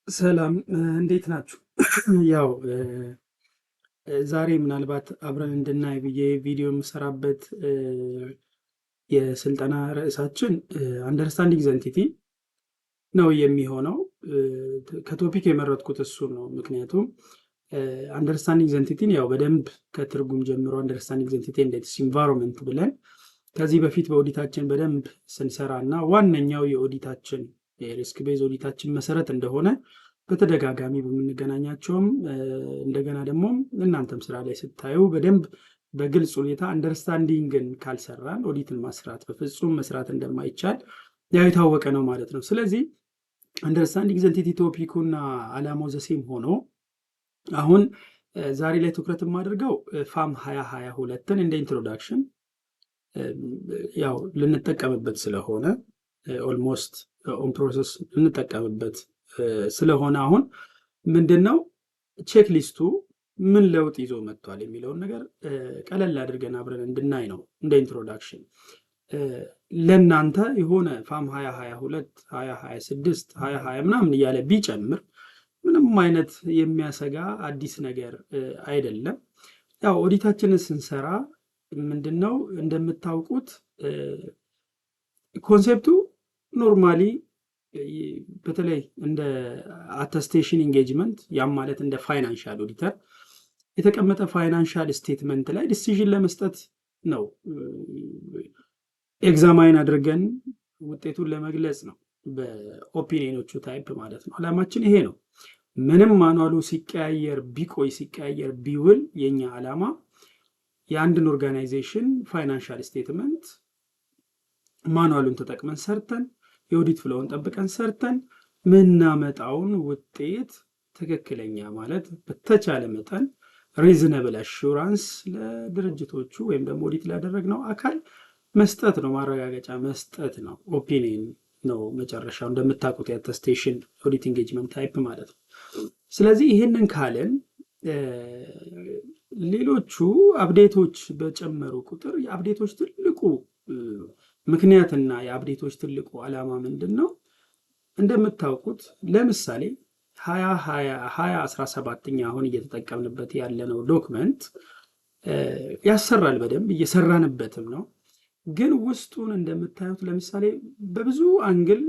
ሰላም እንዴት ናችሁ? ያው ዛሬ ምናልባት አብረን እንድናይ ብዬ ቪዲዮ የምሰራበት የስልጠና ርዕሳችን አንደርስታንዲንግ ዘ ኤንቲቲ ነው የሚሆነው። ከቶፒክ የመረጥኩት እሱን ነው። ምክንያቱም አንደርስታንዲንግ ዘ ኤንቲቲን ያው በደንብ ከትርጉም ጀምሮ አንደርስታንዲንግ ዘ ኤንቲቲ እንዴት ኢንቫይሮንመንት ብለን ከዚህ በፊት በኦዲታችን በደንብ ስንሰራ እና ዋነኛው የኦዲታችን የሪስክ ቤዝ ኦዲታችን መሰረት እንደሆነ በተደጋጋሚ በምንገናኛቸውም እንደገና ደግሞ እናንተም ስራ ላይ ስታዩ በደንብ በግልጽ ሁኔታ አንደርስታንዲንግን ካልሰራን ኦዲትን ማስራት በፍጹም መስራት እንደማይቻል ያው የታወቀ ነው ማለት ነው። ስለዚህ አንደርስታንዲንግ ዘ ኤንቲቲ ቶፒኩና አላማው ዘሴም ሆኖ አሁን ዛሬ ላይ ትኩረት የማደርገው ፋም 2022ን እንደ ኢንትሮዳክሽን ያው ልንጠቀምበት ስለሆነ ኦልሞስት ኦን ፕሮሰስ ልንጠቀምበት ስለሆነ አሁን ምንድነው ቼክ ሊስቱ ምን ለውጥ ይዞ መጥቷል የሚለውን ነገር ቀለል አድርገን አብረን እንድናይ ነው እንደ ኢንትሮዳክሽን። ለእናንተ የሆነ ፋም 2022 2026 2020 ምናምን እያለ ቢጨምር ምንም አይነት የሚያሰጋ አዲስ ነገር አይደለም። ያው ኦዲታችንን ስንሰራ ምንድነው እንደምታውቁት ኮንሴፕቱ ኖርማሊ በተለይ እንደ አተስቴሽን ኢንጌጅመንት ያም ማለት እንደ ፋይናንሻል ኦዲተር የተቀመጠ ፋይናንሻል ስቴትመንት ላይ ዲሲዥን ለመስጠት ነው። ኤግዛማይን አድርገን ውጤቱን ለመግለጽ ነው በኦፒኒዮኖቹ ታይፕ ማለት ነው። አላማችን ይሄ ነው። ምንም ማኑዋሉ ሲቀያየር ቢቆይ ሲቀያየር ቢውል የኛ አላማ የአንድን ኦርጋናይዜሽን ፋይናንሻል ስቴትመንት ማኑዋሉን ተጠቅመን ሰርተን የኦዲት ፍሎውን ጠብቀን ሰርተን ምናመጣውን ውጤት ትክክለኛ ማለት በተቻለ መጠን ሪዝነብል አሹራንስ ለድርጅቶቹ ወይም ደግሞ ኦዲት ላደረግነው አካል መስጠት ነው፣ ማረጋገጫ መስጠት ነው። ኦፒኒየን ነው መጨረሻው እንደምታውቁት የአተስቴሽን ኦዲት ኢንጌጅመንት ታይፕ ማለት ነው። ስለዚህ ይህንን ካለን ሌሎቹ አፕዴቶች በጨመሩ ቁጥር የአፕዴቶች ትልቁ ምክንያትና የአፕዴቶች ትልቁ ዓላማ ምንድን ነው? እንደምታውቁት ለምሳሌ 2017ኛ አሁን እየተጠቀምንበት ያለነው ዶክመንት ያሰራል፣ በደንብ እየሰራንበትም ነው። ግን ውስጡን እንደምታዩት ለምሳሌ በብዙ አንግል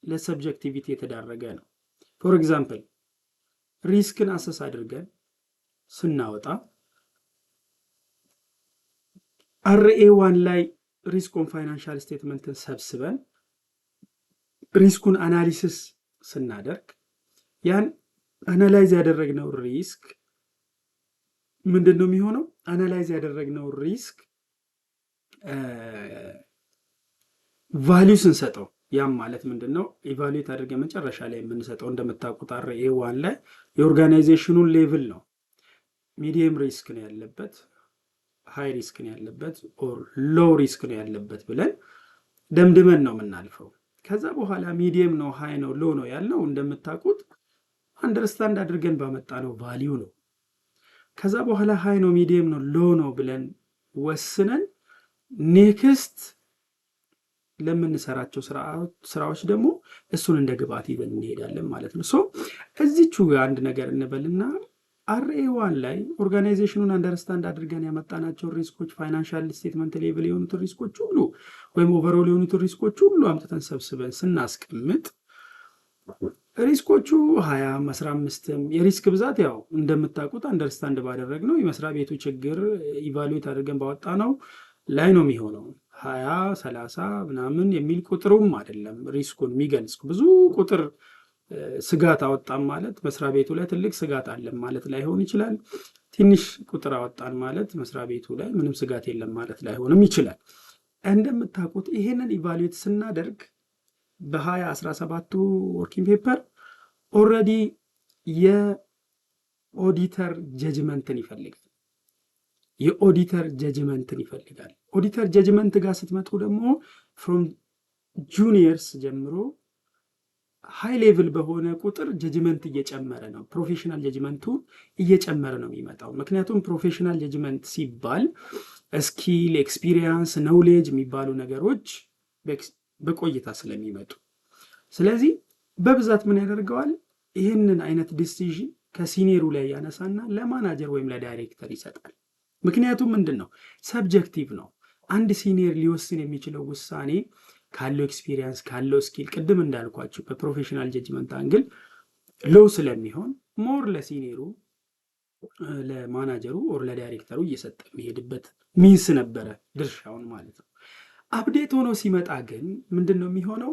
ለሰብጀክቲቪቲ የተዳረገ ነው። ፎር ኤግዛምፕል ሪስክን አሰስ አድርገን ስናወጣ አርኤ1 ላይ ሪስክ ኦን ፋይናንሻል ስቴትመንትን ሰብስበን ሪስኩን አናሊሲስ ስናደርግ ያን አናላይዝ ያደረግነው ሪስክ ምንድን ነው የሚሆነው? አናላይዝ ያደረግነው ሪስክ ቫሊዩ ስንሰጠው ያም ማለት ምንድን ነው? ኢቫሉዌት አድርገን መጨረሻ ላይ የምንሰጠው እንደምታውቁት አርኤ1 ላይ የኦርጋናይዜሽኑን ሌቭል ነው። ሚዲየም ሪስክ ነው ያለበት፣ ሃይ ሪስክ ነው ያለበት፣ ኦር ሎው ሪስክ ነው ያለበት ብለን ደምድመን ነው የምናልፈው። ከዛ በኋላ ሚዲየም ነው ሃይ ነው ሎው ነው ያልነው እንደምታውቁት አንደርስታንድ አድርገን ባመጣ ነው ቫሊዩ ነው። ከዛ በኋላ ሃይ ነው ሚዲየም ነው ሎው ነው ብለን ወስነን ኔክስት ለምንሰራቸው ስራዎች ደግሞ እሱን እንደ ግብዓት ይዘን እንሄዳለን ማለት ነው። ሶ እዚቹ አንድ ነገር እንበልና አርኤ1 ላይ ኦርጋናይዜሽኑን አንደርስታንድ አድርገን ያመጣናቸው ሪስኮች ፋይናንሻል ስቴትመንት ሌቭል የሆኑትን ሪስኮች ሁሉ ወይም ኦቨርኦል የሆኑትን ሪስኮች ሁሉ አምጥተን ሰብስበን ስናስቀምጥ ሪስኮቹ 20 15ም የሪስክ ብዛት ያው እንደምታውቁት አንደርስታንድ ባደረግነው የመስሪያ ቤቱ ችግር ኢቫሉዌት አድርገን ባወጣ ነው ላይ ነው የሚሆነው። 20 30 ምናምን የሚል ቁጥሩም አይደለም ሪስኩን የሚገልጽ ብዙ ቁጥር ስጋት አወጣን ማለት መስሪያ ቤቱ ላይ ትልቅ ስጋት አለን ማለት ላይሆን ይችላል። ትንሽ ቁጥር አወጣን ማለት መስሪያ ቤቱ ላይ ምንም ስጋት የለም ማለት ላይሆንም ይችላል። እንደምታውቁት ይሄንን ኢቫሉዌት ስናደርግ በ2017 ወርኪንግ ፔፐር ኦልሬዲ የኦዲተር ጀጅመንትን ይፈልጋል። የኦዲተር ጀጅመንትን ይፈልጋል። ኦዲተር ጀጅመንት ጋር ስትመጡ ደግሞ ፍሮም ጁኒየርስ ጀምሮ ሃይ ሌቭል በሆነ ቁጥር ጀጅመንት እየጨመረ ነው። ፕሮፌሽናል ጀጅመንቱ እየጨመረ ነው የሚመጣው። ምክንያቱም ፕሮፌሽናል ጀጅመንት ሲባል ስኪል፣ ኤክስፒሪየንስ፣ ኖውሌጅ የሚባሉ ነገሮች በቆይታ ስለሚመጡ ስለዚህ በብዛት ምን ያደርገዋል ይህንን አይነት ዲሲዥን ከሲኒየሩ ላይ ያነሳና ለማናጀር ወይም ለዳይሬክተር ይሰጣል። ምክንያቱም ምንድን ነው ሰብጀክቲቭ ነው። አንድ ሲኒየር ሊወስን የሚችለው ውሳኔ ካለው ኤክስፒሪየንስ ካለው ስኪል ቅድም እንዳልኳቸው በፕሮፌሽናል ጀጅመንት አንግል ሎው ስለሚሆን ሞር ለሲኒየሩ ለማናጀሩ ኦር ለዳይሬክተሩ እየሰጠ የሚሄድበት ሚንስ ነበረ ድርሻውን ማለት ነው። አፕዴት ሆኖ ሲመጣ ግን ምንድን ነው የሚሆነው?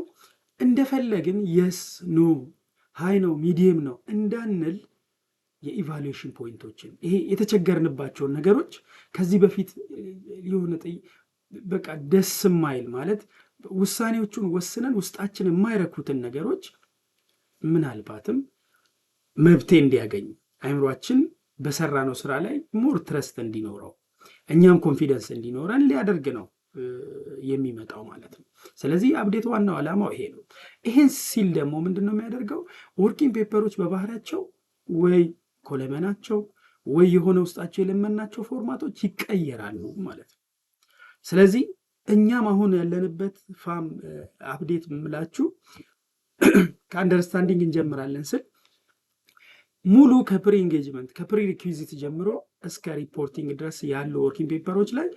እንደፈለግን የስ ኖ ሃይ ነው ሚዲየም ነው እንዳንል የኢቫሉዌሽን ፖይንቶችን ይሄ የተቸገርንባቸውን ነገሮች ከዚህ በፊት የሆነ በቃ ደስ ማይል ማለት ውሳኔዎቹን ወስነን ውስጣችን የማይረኩትን ነገሮች ምናልባትም መብቴ እንዲያገኝ አይምሯችን በሰራነው ስራ ላይ ሞር ትረስት እንዲኖረው እኛም ኮንፊደንስ እንዲኖረን ሊያደርግ ነው የሚመጣው ማለት ነው። ስለዚህ አፕዴት ዋናው ዓላማው ይሄ ነው። ይሄን ሲል ደግሞ ምንድን ነው የሚያደርገው? ወርኪንግ ፔፐሮች በባህሪያቸው ወይ ኮለመናቸው ወይ የሆነ ውስጣቸው የለመናቸው ፎርማቶች ይቀየራሉ ማለት ነው። ስለዚህ እኛም አሁን ያለንበት ፋም አፕዴት ምላችሁ ከአንደርስታንዲንግ እንጀምራለን ስል ሙሉ ከፕሪ ኢንጌጅመንት ከፕሪ ሪኩዊዚት ጀምሮ እስከ ሪፖርቲንግ ድረስ ያሉ ወርኪንግ ፔፐሮች ላይ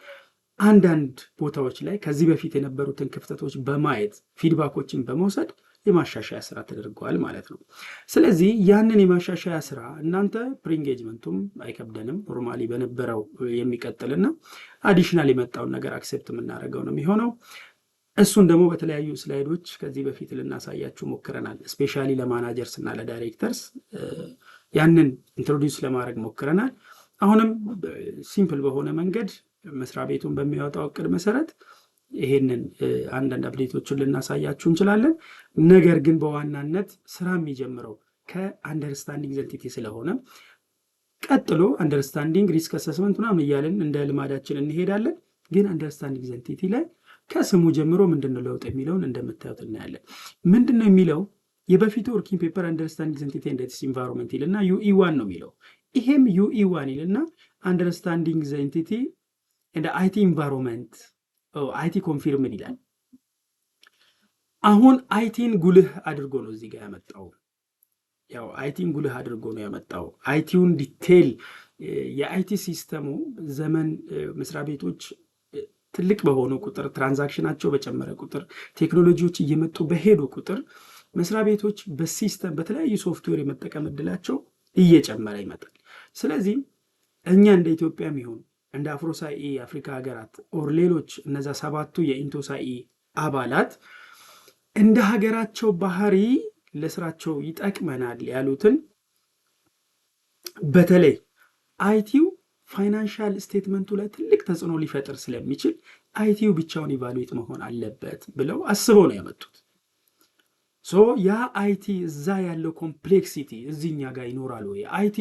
አንዳንድ ቦታዎች ላይ ከዚህ በፊት የነበሩትን ክፍተቶች በማየት ፊድባኮችን በመውሰድ የማሻሻያ ስራ ተደርገዋል ማለት ነው። ስለዚህ ያንን የማሻሻያ ስራ እናንተ ፕሪ ኢንጌጅመንቱም አይከብደንም፣ ኖርማሊ በነበረው የሚቀጥልና አዲሽናል የመጣውን ነገር አክሴፕት የምናደርገው ነው የሚሆነው። እሱን ደግሞ በተለያዩ ስላይዶች ከዚህ በፊት ልናሳያችሁ ሞክረናል። ስፔሻሊ ለማናጀርስ እና ለዳይሬክተርስ ያንን ኢንትሮዲውስ ለማድረግ ሞክረናል። አሁንም ሲምፕል በሆነ መንገድ መስሪያ ቤቱን በሚያወጣው እቅድ መሰረት ይሄንን አንዳንድ አፕዴቶችን ልናሳያችሁ እንችላለን። ነገር ግን በዋናነት ስራ የሚጀምረው ከአንደርስታንዲንግ ዘንቲቲ ስለሆነ ቀጥሎ አንደርስታንዲንግ ሪስክ አሰስመንት ምናምን እያለን እንደ ልማዳችን እንሄዳለን። ግን አንደርስታንዲንግ ዘንቲቲ ላይ ከስሙ ጀምሮ ምንድነው ለውጥ የሚለውን እንደምታዩት እናያለን። ምንድነው የሚለው የበፊቱ ወርኪንግ ፔፐር አንደርስታንዲንግ ዘንቲቲ ኤንድ ኢትስ ኢንቫይሮንመንት ይልና UE1 ነው የሚለው። ይሄም UE1 ይልና አንደርስታንዲንግ ዘንቲቲ ኤንድ IT ኢንቫይሮንመንት IT ኮንፊርምድ ይላል። አሁን አይቲን ጉልህ አድርጎ ነው እዚህ ጋር ያመጣው። ያው አይቲን ጉልህ አድርጎ ነው ያመጣው። አይቲውን ዲቴል የአይቲ ሲስተሙ ዘመን መስሪያ ቤቶች ትልቅ በሆኑ ቁጥር ትራንዛክሽናቸው በጨመረ ቁጥር ቴክኖሎጂዎች እየመጡ በሄዱ ቁጥር መስሪያ ቤቶች በሲስተም በተለያዩ ሶፍትዌር የመጠቀም እድላቸው እየጨመረ ይመጣል። ስለዚህ እኛ እንደ ኢትዮጵያ የሚሆን እንደ አፍሮሳኢ የአፍሪካ ሀገራት ኦር ሌሎች እነዛ 7ቱ የኢንቶሳኢ አባላት እንደ ሀገራቸው ባህሪ ለስራቸው ይጠቅመናል ያሉትን በተለይ አይቲው ፋይናንሻል ስቴትመንቱ ላይ ትልቅ ተጽዕኖ ሊፈጥር ስለሚችል አይቲው ብቻውን ኢቫሉዌት መሆን አለበት ብለው አስበው ነው ያመጡት። ያ አይቲ እዛ ያለው ኮምፕሌክሲቲ እዚህኛ ጋር ይኖራል ወይ? አይቲ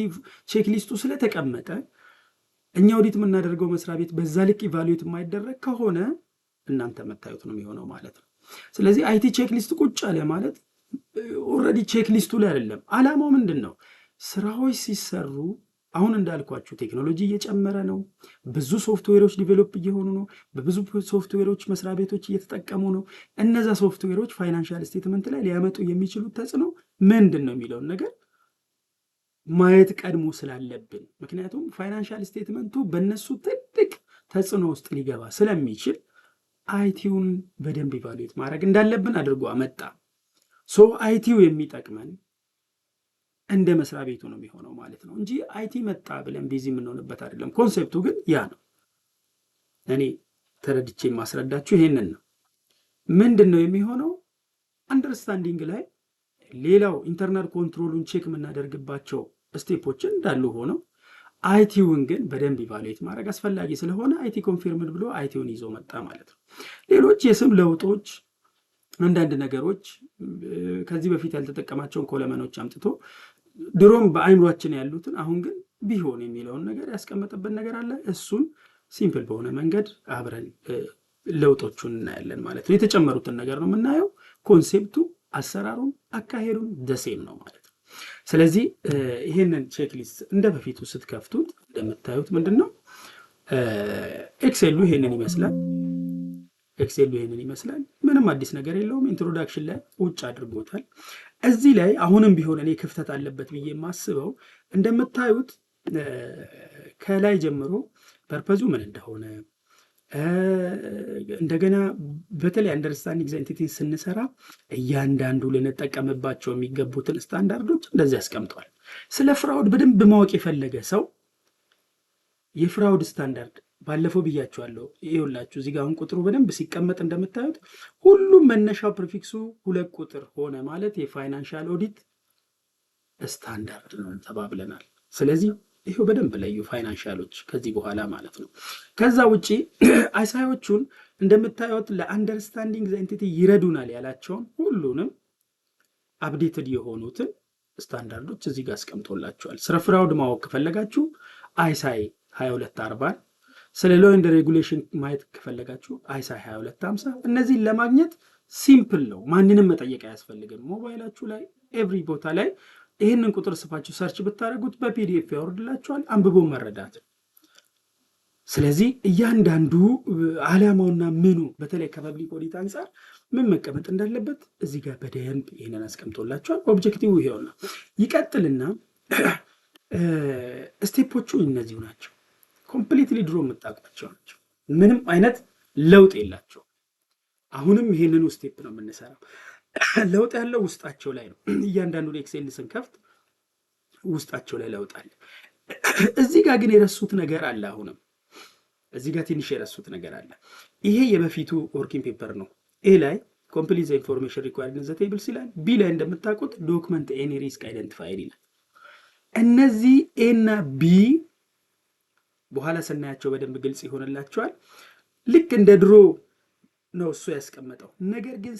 ቼክሊስቱ ስለተቀመጠ እኛ ኦዲት የምናደርገው መስሪያ ቤት በዛ ልክ ኢቫሉዌት የማይደረግ ከሆነ እናንተ መታየት ነው የሚሆነው ማለት ነው። ስለዚህ አይቲ ቼክሊስት ቁጭ አለ ማለት ኦልሬዲ ቼክሊስቱ ላይ አይደለም። አላማው ምንድን ነው? ስራዎች ሲሰሩ አሁን እንዳልኳችሁ ቴክኖሎጂ እየጨመረ ነው። ብዙ ሶፍትዌሮች ዲቨሎፕ እየሆኑ ነው። በብዙ ሶፍትዌሮች መስሪያ ቤቶች እየተጠቀሙ ነው። እነዛ ሶፍትዌሮች ፋይናንሻል ስቴትመንት ላይ ሊያመጡ የሚችሉት ተጽዕኖ ምንድን ነው የሚለውን ነገር ማየት ቀድሞ ስላለብን፣ ምክንያቱም ፋይናንሻል ስቴትመንቱ በእነሱ ትልቅ ተጽዕኖ ውስጥ ሊገባ ስለሚችል አይቲውን በደንብ ኢቫሉዌት ማድረግ እንዳለብን አድርጎ አመጣ። አይቲው የሚጠቅመን እንደ መስሪያ ቤቱ ነው የሚሆነው ማለት ነው እንጂ አይቲ መጣ ብለን ቢዚ የምንሆንበት አይደለም። ኮንሴፕቱ ግን ያ ነው። እኔ ተረድቼ ማስረዳችሁ ይሄንን ነው። ምንድን ነው የሚሆነው? አንደርስታንዲንግ ላይ ሌላው ኢንተርናል ኮንትሮሉን ቼክ የምናደርግባቸው ስቴፖችን እንዳሉ ሆነው አይቲውን ግን በደንብ ኢቫሉዌት ማድረግ አስፈላጊ ስለሆነ አይቲ ኮንፊርምድ ብሎ አይቲውን ይዞ መጣ ማለት ነው። ሌሎች የስም ለውጦች፣ አንዳንድ ነገሮች ከዚህ በፊት ያልተጠቀማቸውን ኮለመኖች አምጥቶ ድሮም በአይምሯችን ያሉትን አሁን ግን ቢሆን የሚለውን ነገር ያስቀመጠበት ነገር አለ። እሱን ሲምፕል በሆነ መንገድ አብረን ለውጦቹን እናያለን ማለት ነው። የተጨመሩትን ነገር ነው የምናየው። ኮንሴፕቱ፣ አሰራሩን፣ አካሄዱን ደሴም ነው ማለት ነው። ስለዚህ ይሄንን ቼክሊስት እንደ በፊቱ ስትከፍቱት እንደምታዩት ምንድን ነው ኤክሴሉ ይሄንን ይመስላል። ኤክሴሉ ይሄንን ይመስላል። ምንም አዲስ ነገር የለውም። ኢንትሮዳክሽን ላይ ውጭ አድርጎታል። እዚህ ላይ አሁንም ቢሆን እኔ ክፍተት አለበት ብዬ የማስበው እንደምታዩት ከላይ ጀምሮ ፐርፐዙ ምን እንደሆነ እንደገና በተለይ አንደርስታንዲንግ ዘ ኤንቲቲ ስንሰራ እያንዳንዱ ልንጠቀምባቸው የሚገቡትን ስታንዳርዶች እንደዚህ ያስቀምጧል። ስለ ፍራውድ በደንብ ማወቅ የፈለገ ሰው የፍራውድ ስታንዳርድ ባለፈው ብያችኋለሁ። ይኸውላችሁ እዚህ ጋር አሁን ቁጥሩ በደንብ ሲቀመጥ እንደምታዩት ሁሉም መነሻው ፕሪፊክሱ 2 ቁጥር ሆነ ማለት የፋይናንሻል ኦዲት ስታንዳርድ ነው ተባብለናል። ስለዚህ ይሄው በደንብ ለዩ ፋይናንሻሎች ከዚህ በኋላ ማለት ነው። ከዛ ውጪ አይሳዮቹን እንደምታዩት ለአንደርስታንዲንግ ዘ ኤንቲቲ ይረዱናል ያላቸውን ሁሉንም አፕዴትድ የሆኑትን ስታንዳርዶች እዚህ ጋር አስቀምጦላቸዋል። ስለ ፍራውድ ማወቅ ከፈለጋችሁ አይሳይ 2240፣ ስለ ሎ ኤንድ ሬጉሌሽን ማየት ከፈለጋችሁ አይሳይ 2250። እነዚህን ለማግኘት ሲምፕል ነው፣ ማንንም መጠየቅ አያስፈልግም። ሞባይላችሁ ላይ ኤቭሪ ቦታ ላይ ይህንን ቁጥር ስፋችሁ ሰርች ብታደርጉት በፒዲኤፍ ያወርድላችኋል፣ አንብቦ መረዳት። ስለዚህ እያንዳንዱ ዓላማውና ምኑ በተለይ ከፐብሊክ ኦዲት አንጻር ምን መቀመጥ እንዳለበት እዚህ ጋር በደንብ ይህንን አስቀምጦላችኋል። ኦብጀክቲቭ ይሄውና ይቀጥልና ስቴፖቹ እነዚሁ ናቸው። ኮምፕሊትሊ ድሮ የምታውቋቸው ናቸው። ምንም አይነት ለውጥ የላቸው። አሁንም ይሄንኑ ስቴፕ ነው የምንሰራው። ለውጥ ያለው ውስጣቸው ላይ ነው። እያንዳንዱን ኤክሴል ስንከፍት ውስጣቸው ላይ ለውጥ አለ። እዚህ ጋር ግን የረሱት ነገር አለ። አሁንም እዚህ ጋር ትንሽ የረሱት ነገር አለ። ይሄ የበፊቱ ወርኪንግ ፔፐር ነው። ኤ ላይ ኮምፕሊት ዘ ኢንፎርሜሽን ሪኳየርድ ኢን ዘ ቴብልስ ይላል። ቢ ላይ እንደምታውቁት ዶክመንት ኤኒ ሪስክ አይደንቲፋይድ ይላል። እነዚህ ኤ እና ቢ በኋላ ስናያቸው በደንብ ግልጽ ይሆንላቸዋል። ልክ እንደ ድሮ ነው እሱ ያስቀመጠው። ነገር ግን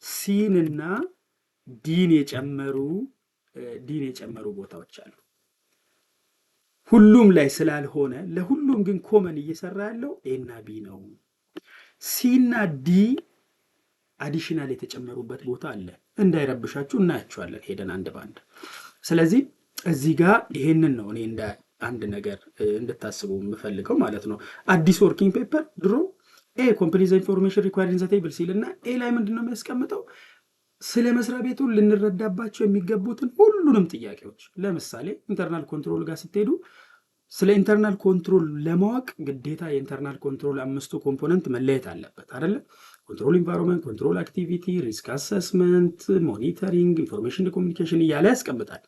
ሲንና ዲን የጨመሩ ቦታዎች አሉ። ሁሉም ላይ ስላልሆነ ለሁሉም ግን ኮመን እየሰራ ያለው ኤና ቢ ነው። ሲና ዲ አዲሽናል የተጨመሩበት ቦታ አለ። እንዳይረብሻችሁ እናያቸዋለን ሄደን አንድ ባንድ። ስለዚህ እዚህ ጋር ይሄንን ነው እኔ እንደ አንድ ነገር እንድታስቡ የምፈልገው ማለት ነው። አዲስ ወርኪንግ ፔፐር ድሮ ኤ ኮምፕሊት ዘ ኢንፎርሜሽን ሪኳየርድ ኢን ዘ ቴብል ሲልና ኤ ላይ ምንድን ነው የሚያስቀምጠው? ስለ መስሪያ ቤቱ ልንረዳባቸው የሚገቡትን ሁሉንም ጥያቄዎች። ለምሳሌ ኢንተርናል ኮንትሮል ጋር ስትሄዱ ስለ ኢንተርናል ኮንትሮል ለማወቅ ግዴታ የኢንተርናል ኮንትሮል 5ቱ ኮምፖነንት መለየት አለበት አይደለ? ኮንትሮል ኢንቫይሮንመንት፣ ኮንትሮል አክቲቪቲ፣ ሪስክ አሰስመንት፣ ሞኒተሪንግ፣ ኢንፎርሜሽን ኮሚኒኬሽን እያለ ያስቀምጣል።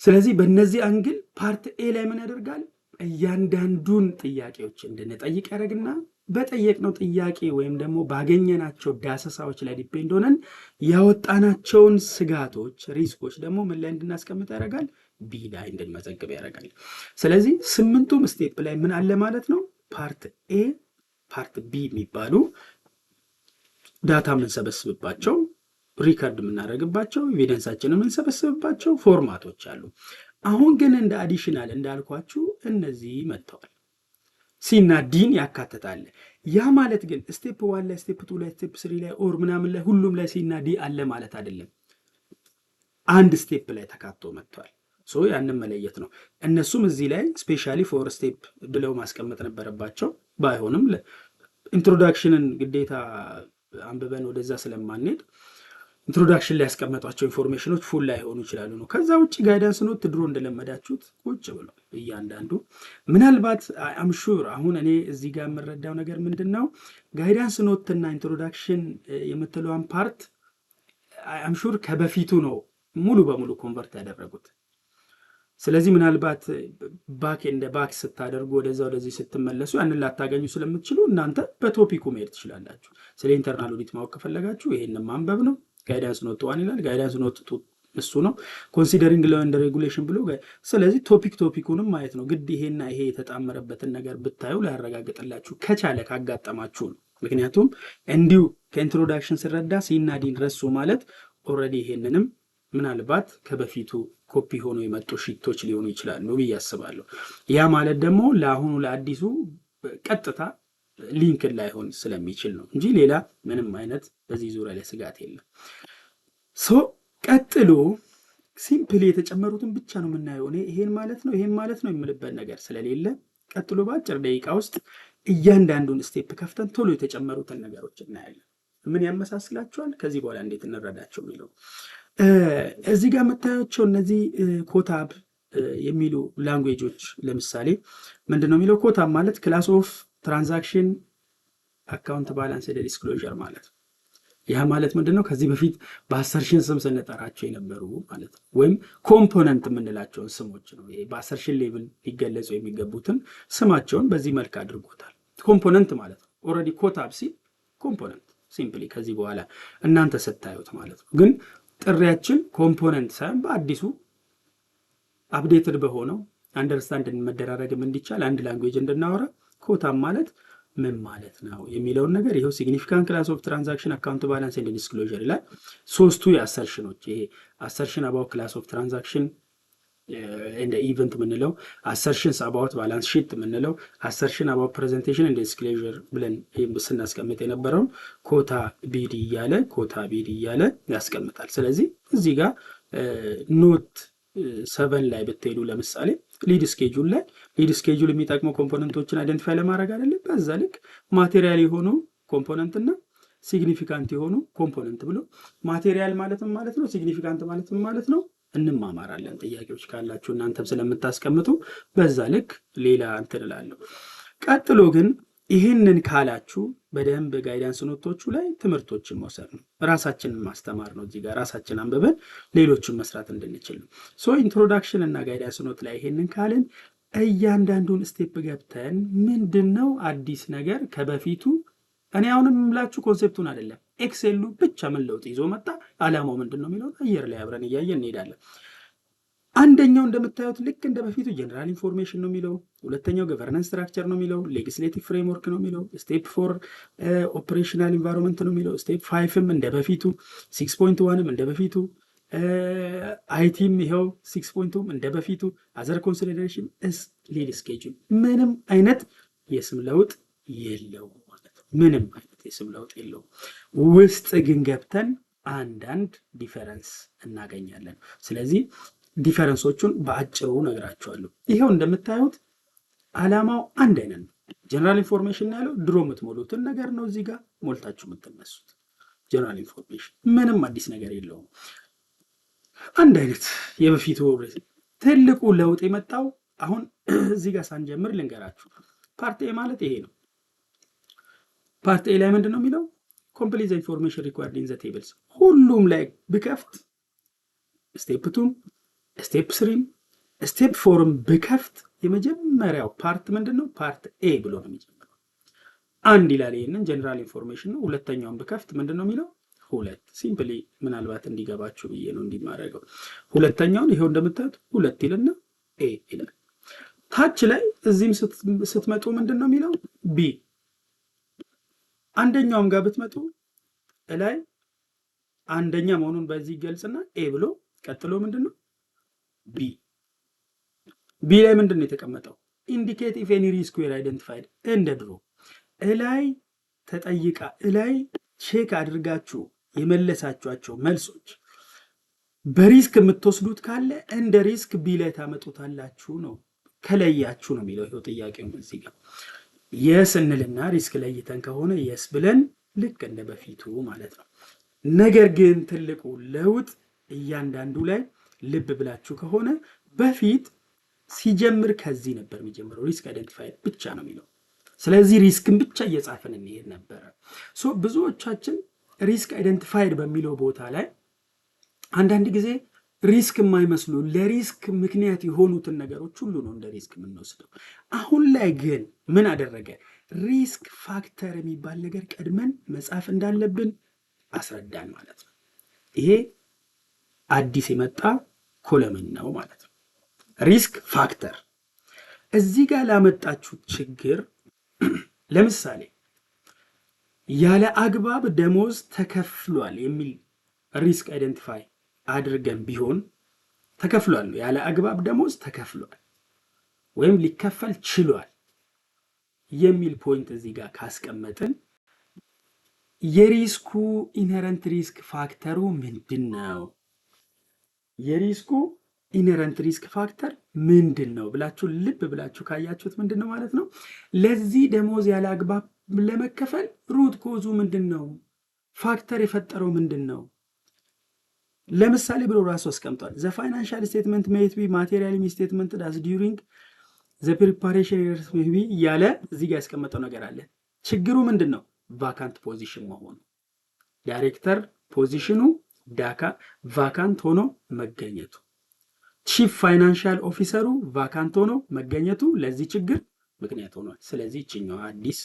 ስለዚህ በእነዚህ አንግል ፓርት ኤ ላይ ምን ያደርጋል? እያንዳንዱን ጥያቄዎች እንድንጠይቅ ያደርግና በጠየቅነው ጥያቄ ወይም ደግሞ ባገኘናቸው ዳሰሳዎች ላይ ዲፔንድ ሆነን ያወጣናቸውን ስጋቶች፣ ሪስኮች ደግሞ ምን ላይ እንድናስቀምጥ ያደርጋል? ቢ ላይ እንድንመዘግብ ያደርጋል። ስለዚህ 8ቱም ስቴፕ ላይ ምን አለ ማለት ነው? ፓርት ኤ፣ ፓርት ቢ የሚባሉ ዳታ የምንሰበስብባቸው፣ ሪከርድ የምናደርግባቸው፣ ኤቪደንሳችንን የምንሰበስብባቸው ፎርማቶች አሉ። አሁን ግን እንደ አዲሽናል እንዳልኳችሁ እነዚህ መጥተዋል። ሲና ዲን ያካትታል። ያ ማለት ግን ስቴፕ 1 ላይ፣ ስቴፕ 2 ላይ፣ ስቴፕ 3 ላይ ኦር ምናምን ላይ ሁሉም ላይ ሲና ዲ አለ ማለት አይደለም። አንድ ስቴፕ ላይ ተካቶ መጥቷል። ሶ ያንን መለየት ነው። እነሱም እዚህ ላይ ስፔሻሊ ፎር ስቴፕ ብለው ማስቀመጥ ነበረባቸው። ባይሆንም ኢንትሮዳክሽንን ግዴታ አንብበን ወደዛ ስለማንሄድ ኢንትሮዳክሽን ላይ ያስቀመጧቸው ኢንፎርሜሽኖች ፉል ላይ ሆኑ ይችላሉ ነው። ከዛ ውጭ ጋይዳንስ ኖት ድሮ እንደለመዳችሁት ቁጭ ብሎ እያንዳንዱ ምናልባት አምሹር አሁን እኔ እዚህ ጋር የምረዳው ነገር ምንድን ነው፣ ጋይዳንስ ኖት እና ኢንትሮዳክሽን የምትለዋን ፓርት አምሹር ከበፊቱ ነው ሙሉ በሙሉ ኮንቨርት ያደረጉት። ስለዚህ ምናልባት ባክ እንደ ባክ ስታደርጉ ወደዛ ወደዚህ ስትመለሱ ያንን ላታገኙ ስለምትችሉ እናንተ በቶፒኩ መሄድ ትችላላችሁ። ስለ ኢንተርናል ኦዲት ማወቅ ከፈለጋችሁ ይሄንን ማንበብ ነው። ጋይዳንስ ኖት 1 ይላል። ጋይዳንስ ኖት 2 እሱ ነው። ኮንሲደሪንግ ሎ ኤንድ ሬጉሌሽን ብሎ ስለዚህ ቶፒኩንም ማየት ነው። ግድ ይሄና ይሄ የተጣመረበትን ነገር ብታዩ ሊያረጋግጥላችሁ ከቻለ ካጋጠማችሁ ነው። ምክንያቱም እንዲሁ ከኢንትሮዳክሽን ስረዳ ሲና ዲን ረሱ ማለት ኦልሬዲ ይሄንንም ምናልባት ከበፊቱ ኮፒ ሆኖ የመጡ ሺቶች ሊሆኑ ይችላሉ ብዬ አስባለሁ። ያ ማለት ደግሞ ለአሁኑ ለአዲሱ ቀጥታ ሊንክ ላይሆን ስለሚችል ነው እንጂ ሌላ ምንም አይነት በዚህ ዙሪያ ላይ ስጋት የለም። ቀጥሎ ሲምፕሊ የተጨመሩትን ብቻ ነው የምናየው። እኔ ይሄን ማለት ነው የምልበት ነገር ስለሌለ ቀጥሎ በአጭር ደቂቃ ውስጥ እያንዳንዱን ስቴፕ ከፍተን ቶሎ የተጨመሩትን ነገሮች እናያለን። ምን ያመሳስላቸዋል? ከዚህ በኋላ እንዴት እንረዳቸው የሚለው እዚህ ጋር የምታያቸው እነዚህ ኮታብ የሚሉ ላንጉዌጆች ለምሳሌ ምንድነው የሚለው? ኮታብ ማለት ክላስ ኦፍ ትራንዛክሽን አካውንት ባላንስ ዲስክሎዥር ማለት ነው። ያ ማለት ምንድነው? ከዚህ በፊት በአሰርሽን ስም ስንጠራቸው የነበሩ ማለት ነው። ወይም ኮምፖነንት የምንላቸውን ስሞች ነው። ይሄ በአሰርሽን ሌቭል ሊገለጹ የሚገቡትን ስማቸውን በዚህ መልክ አድርጎታል። ኮምፖነንት ማለት ነው። ኦልሬዲ ኮታብ ሲል ኮምፖነንት ሲምፕሊ ከዚህ በኋላ እናንተ ስታዩት ማለት ነው። ግን ጥሪያችን ኮምፖነንት ሳይሆን በአዲሱ አፕዴትድ በሆነው አንደርስታንድ መደራረግም እንዲቻል አንድ ላንጉዌጅ እንድናወራ ኮታብ ማለት ምን ማለት ነው የሚለውን ነገር ይኸው ሲግኒፊካንት ክላስ ኦፍ ትራንዛክሽን አካውንት ባላንስ ኤንድ ዲስክሎዥር ይላል። ሶስቱ የአሰርሽኖች ይሄ አሰርሽን አባውት ክላስ ኦፍ ትራንዛክሽን እንደ ኢቨንት የምንለው፣ አሰርሽንስ አባውት ባላንስ ሺት የምንለው፣ አሰርሽን አባውት ፕሬዘንቴሽን እንደ ዲስክሎዥር ብለን ስናስቀምጥ የነበረውን ኮታ ቢዲ እያለ ያስቀምጣል። ስለዚህ እዚህ ጋር ኖት 7 ላይ ብትሄዱ ለምሳሌ ሊድ ስኬጁል የሚጠቅሙ ኮምፖነንቶችን አይደንቲፋይ ለማድረግ አይደለም። በዛ ልክ ማቴሪያል የሆኑ ኮምፖነንት እና ሲግኒፊካንት የሆኑ ኮምፖነንት ብሎ ማቴሪያል ማለትም ማለት ነው፣ ሲግኒፊካንት ማለትም ማለት ነው እንማማራለን። ጥያቄዎች ካላችሁ እናንተም ስለምታስቀምጡ በዛ ልክ ሌላ እንትን እላለሁ። ቀጥሎ ግን ይህንን ካላችሁ በደንብ ጋይዳንስ ኖቶቹ ላይ ትምህርቶችን መውሰድ ነው፣ ራሳችንን ማስተማር ነው። እዚህ ጋር ራሳችን አንብበን ሌሎችን መስራት እንድንችል ነው። ሶ ኢንትሮዳክሽን እና ጋይዳንስ ኖት ላይ ይሄንን ካልን እያንዳንዱን ስቴፕ ገብተን ምንድነው አዲስ ነገር ከበፊቱ እኔ አሁንም የምላችሁ ኮንሴፕቱን አይደለም፣ ኤክሴሉ ብቻ ምን ለውጥ ይዞ መጣ፣ አላማው ምንድነው የሚለውን አየር ላይ አብረን እያየን እንሄዳለን። አንደኛው እንደምታዩት ልክ እንደ በፊቱ ጀነራል ኢንፎርሜሽን ነው የሚለው፣ ሁለተኛው ገቨርናንስ ስትራክቸር ነው የሚለው፣ ሌጊስሌቲቭ ፍሬምወርክ ነው የሚለው፣ ስቴፕ 4 ኦፕሬሽናል ኢንቫይሮንመንት ነው የሚለው፣ ስቴፕ 5ም እንደ በፊቱ፣ 6.1ም እንደ በፊቱ፣ አይቲም ይኸው 6.2ም እንደ በፊቱ፣ አዘር ኮንሲደሬሽን እስ ሊድ ስኬጁል ምንም አይነት የስም ለውጥ የለውም ማለት ነው። ምንም አይነት የስም ለውጥ የለውም። ውስጥ ግን ገብተን አንዳንድ ዲፈረንስ እናገኛለን። ስለዚህ ዲፈረንሶቹን በአጭሩ ነግራቸዋለሁ። ይሄው እንደምታዩት አላማው አንድ አይነት ነው። ጀነራል ኢንፎርሜሽን ያለው ድሮ የምትሞሉትን ነገር ነው እዚህ ጋር ሞልታችሁ የምትነሱት። ጀነራል ኢንፎርሜሽን ምንም አዲስ ነገር የለውም። አንድ አይነት የበፊቱ። ትልቁ ለውጥ የመጣው አሁን እዚህ ጋር ሳንጀምር ልንገራችሁ። ፓርት ኤ ማለት ይሄ ነው። ፓርት ኤ ላይ ምንድን ነው የሚለው? ኮምፕሊት ዘ ኢንፎርሜሽን ሪኳርድ ኢን ዘ ቴብልስ። ሁሉም ላይ ብከፍት ስቴፕ 2 ስቴፕ 3 ስቴፕ 4 ብከፍት የመጀመሪያው ፓርት ምንድነው? ፓርት ኤ ብሎ ነው የሚጀምረው። አንድ ይላል። ይሄንን ጀነራል ኢንፎርሜሽን ነው። ሁለተኛውን ብከፍት ምንድነው የሚለው? ሁለት። ሲምፕሊ ምናልባት እንዲገባችሁ ብዬ ነው እንዲማረገው። ሁለተኛውን ይሄው እንደምታዩት ሁለት ይልና ኤ ይላል። ታች ላይ እዚህም ስትመጡ ምንድነው የሚለው? ቢ። አንደኛውም ጋር ብትመጡ ላይ አንደኛ መሆኑን በዚህ ይገልጽና ኤ ብሎ ቀጥሎ ምንድነው? ቢ ላይ ምንድን ነው የተቀመጠው? ኢንዲኬት ኢፍ ኤኒ ሪስክ ዌር አይደንቲፋይድ። እንደ ድሮ እላይ ተጠይቃ እላይ ቼክ አድርጋችሁ የመለሳችኋቸው መልሶች በሪስክ የምትወስዱት ካለ እንደ ሪስክ ቢ ላይ ታመጡታላችሁ ነው። ከለያችሁ ነው የሚለው ይኸው ጥያቄው እዚህ ጋር የስ እንልና ሪስክ ለይተን ከሆነ የስ ብለን ልክ እንደ በፊቱ ማለት ነው። ነገር ግን ትልቁ ለውጥ እያንዳንዱ ላይ ልብ ብላችሁ ከሆነ በፊት ሲጀምር ከዚህ ነበር የሚጀምረው፣ ሪስክ አይደንቲፋይድ ብቻ ነው የሚለው። ስለዚህ ሪስክን ብቻ እየጻፍን እንሄድ ነበረ። ብዙዎቻችን ሪስክ አይደንቲፋይድ በሚለው ቦታ ላይ አንዳንድ ጊዜ ሪስክ የማይመስሉ ለሪስክ ምክንያት የሆኑትን ነገሮች ሁሉ ነው እንደ ሪስክ የምንወስደው። አሁን ላይ ግን ምን አደረገ? ሪስክ ፋክተር የሚባል ነገር ቀድመን መጻፍ እንዳለብን አስረዳን ማለት ነው። ይሄ አዲስ የመጣ ኮለምን ነው ማለት ነው። ሪስክ ፋክተር እዚህ ጋር ላመጣችሁት ችግር ለምሳሌ ያለ አግባብ ደሞዝ ተከፍሏል የሚል ሪስክ አይደንቲፋይ አድርገን ቢሆን ተከፍሏል፣ ያለ አግባብ ደሞዝ ተከፍሏል ወይም ሊከፈል ችሏል የሚል ፖይንት እዚህ ጋር ካስቀመጥን የሪስኩ ኢንሄረንት ሪስክ ፋክተሩ ምንድን ነው? የሪስኩ ኢንሄረንት ሪስክ ፋክተር ምንድን ነው ብላችሁ ልብ ብላችሁ ካያችሁት ምንድን ነው ማለት ነው? ለዚህ ደሞዝ ያለ አግባብ ለመከፈል ሩት ኮዙ ምንድን ነው? ፋክተር የፈጠረው ምንድን ነው? ለምሳሌ ብሎ ራሱ አስቀምጧል። ዘ ፋይናንሻል ስቴትመንት ሜት ቢ ማቴሪያል ሚስቴትመንት ዳስ ዲዩሪንግ ዘ ፕሪፓሬሽን ቢ እያለ እዚህ ጋር ያስቀመጠው ነገር አለ። ችግሩ ምንድን ነው? ቫካንት ፖዚሽን መሆኑ፣ ዳይሬክተር ፖዚሽኑ ቫካንት ሆኖ መገኘቱ፣ ቺፍ ፋይናንሻል ኦፊሰሩ ቫካንት ሆኖ መገኘቱ ለዚህ ችግር ምክንያት ሆኗል። ስለዚህ ይችኛዋ አዲስ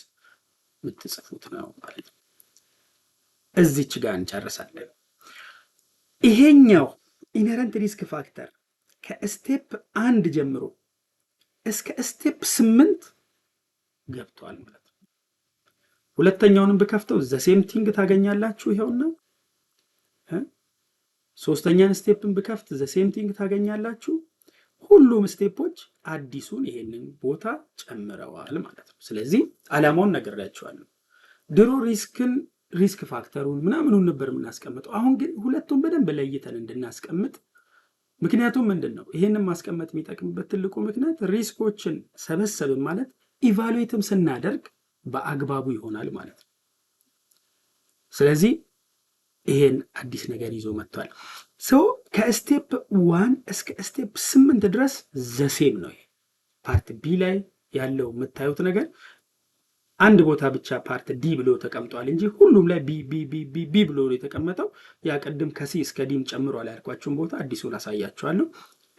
የምትጽፉት ነው ማለት ነው። እዚች ጋር እንጨርሳለን። ይሄኛው ኢንሄረንት ሪስክ ፋክተር ከስቴፕ 1 ጀምሮ እስከ ስቴፕ 8 ገብቷል ማለት ነው። ሁለተኛውንም ብከፍተው ዘሴም ቲንግ ታገኛላችሁ። ይሄውና ሶስተኛን ስቴፕን ብከፍት ዘሴም ቲንግ ታገኛላችሁ። ሁሉም ስቴፖች አዲሱን ይሄንን ቦታ ጨምረዋል ማለት ነው። ስለዚህ ዓላማውን ነግሬያችኋለሁ። ድሮ ሪስክ ፋክተሩን ምናምኑን ነበር የምናስቀምጠው። አሁን ግን ሁለቱም በደንብ ለይተን እንድናስቀምጥ። ምክንያቱም ምንድን ነው ይሄንን ማስቀመጥ የሚጠቅምበት ትልቁ ምክንያት ሪስኮችን ሰበሰብን ማለት ኢቫሉዌትም ስናደርግ በአግባቡ ይሆናል ማለት ነው። ስለዚህ ይሄን አዲስ ነገር ይዞ መጥቷል። ከስቴፕ 1 እስከ ስቴፕ 8 ድረስ ዘሴም ነው። ፓርት ቢ ላይ ያለው የምታዩት ነገር አንድ ቦታ ብቻ ፓርት ዲ ብሎ ተቀምጧል እንጂ ሁሉም ላይ ቢ ብሎ የተቀመጠው ያ ቅድም ከሲ እስከ ዲም ጨምሯል ያልኳችሁን ቦታ አዲሱን አሳያችኋለሁ።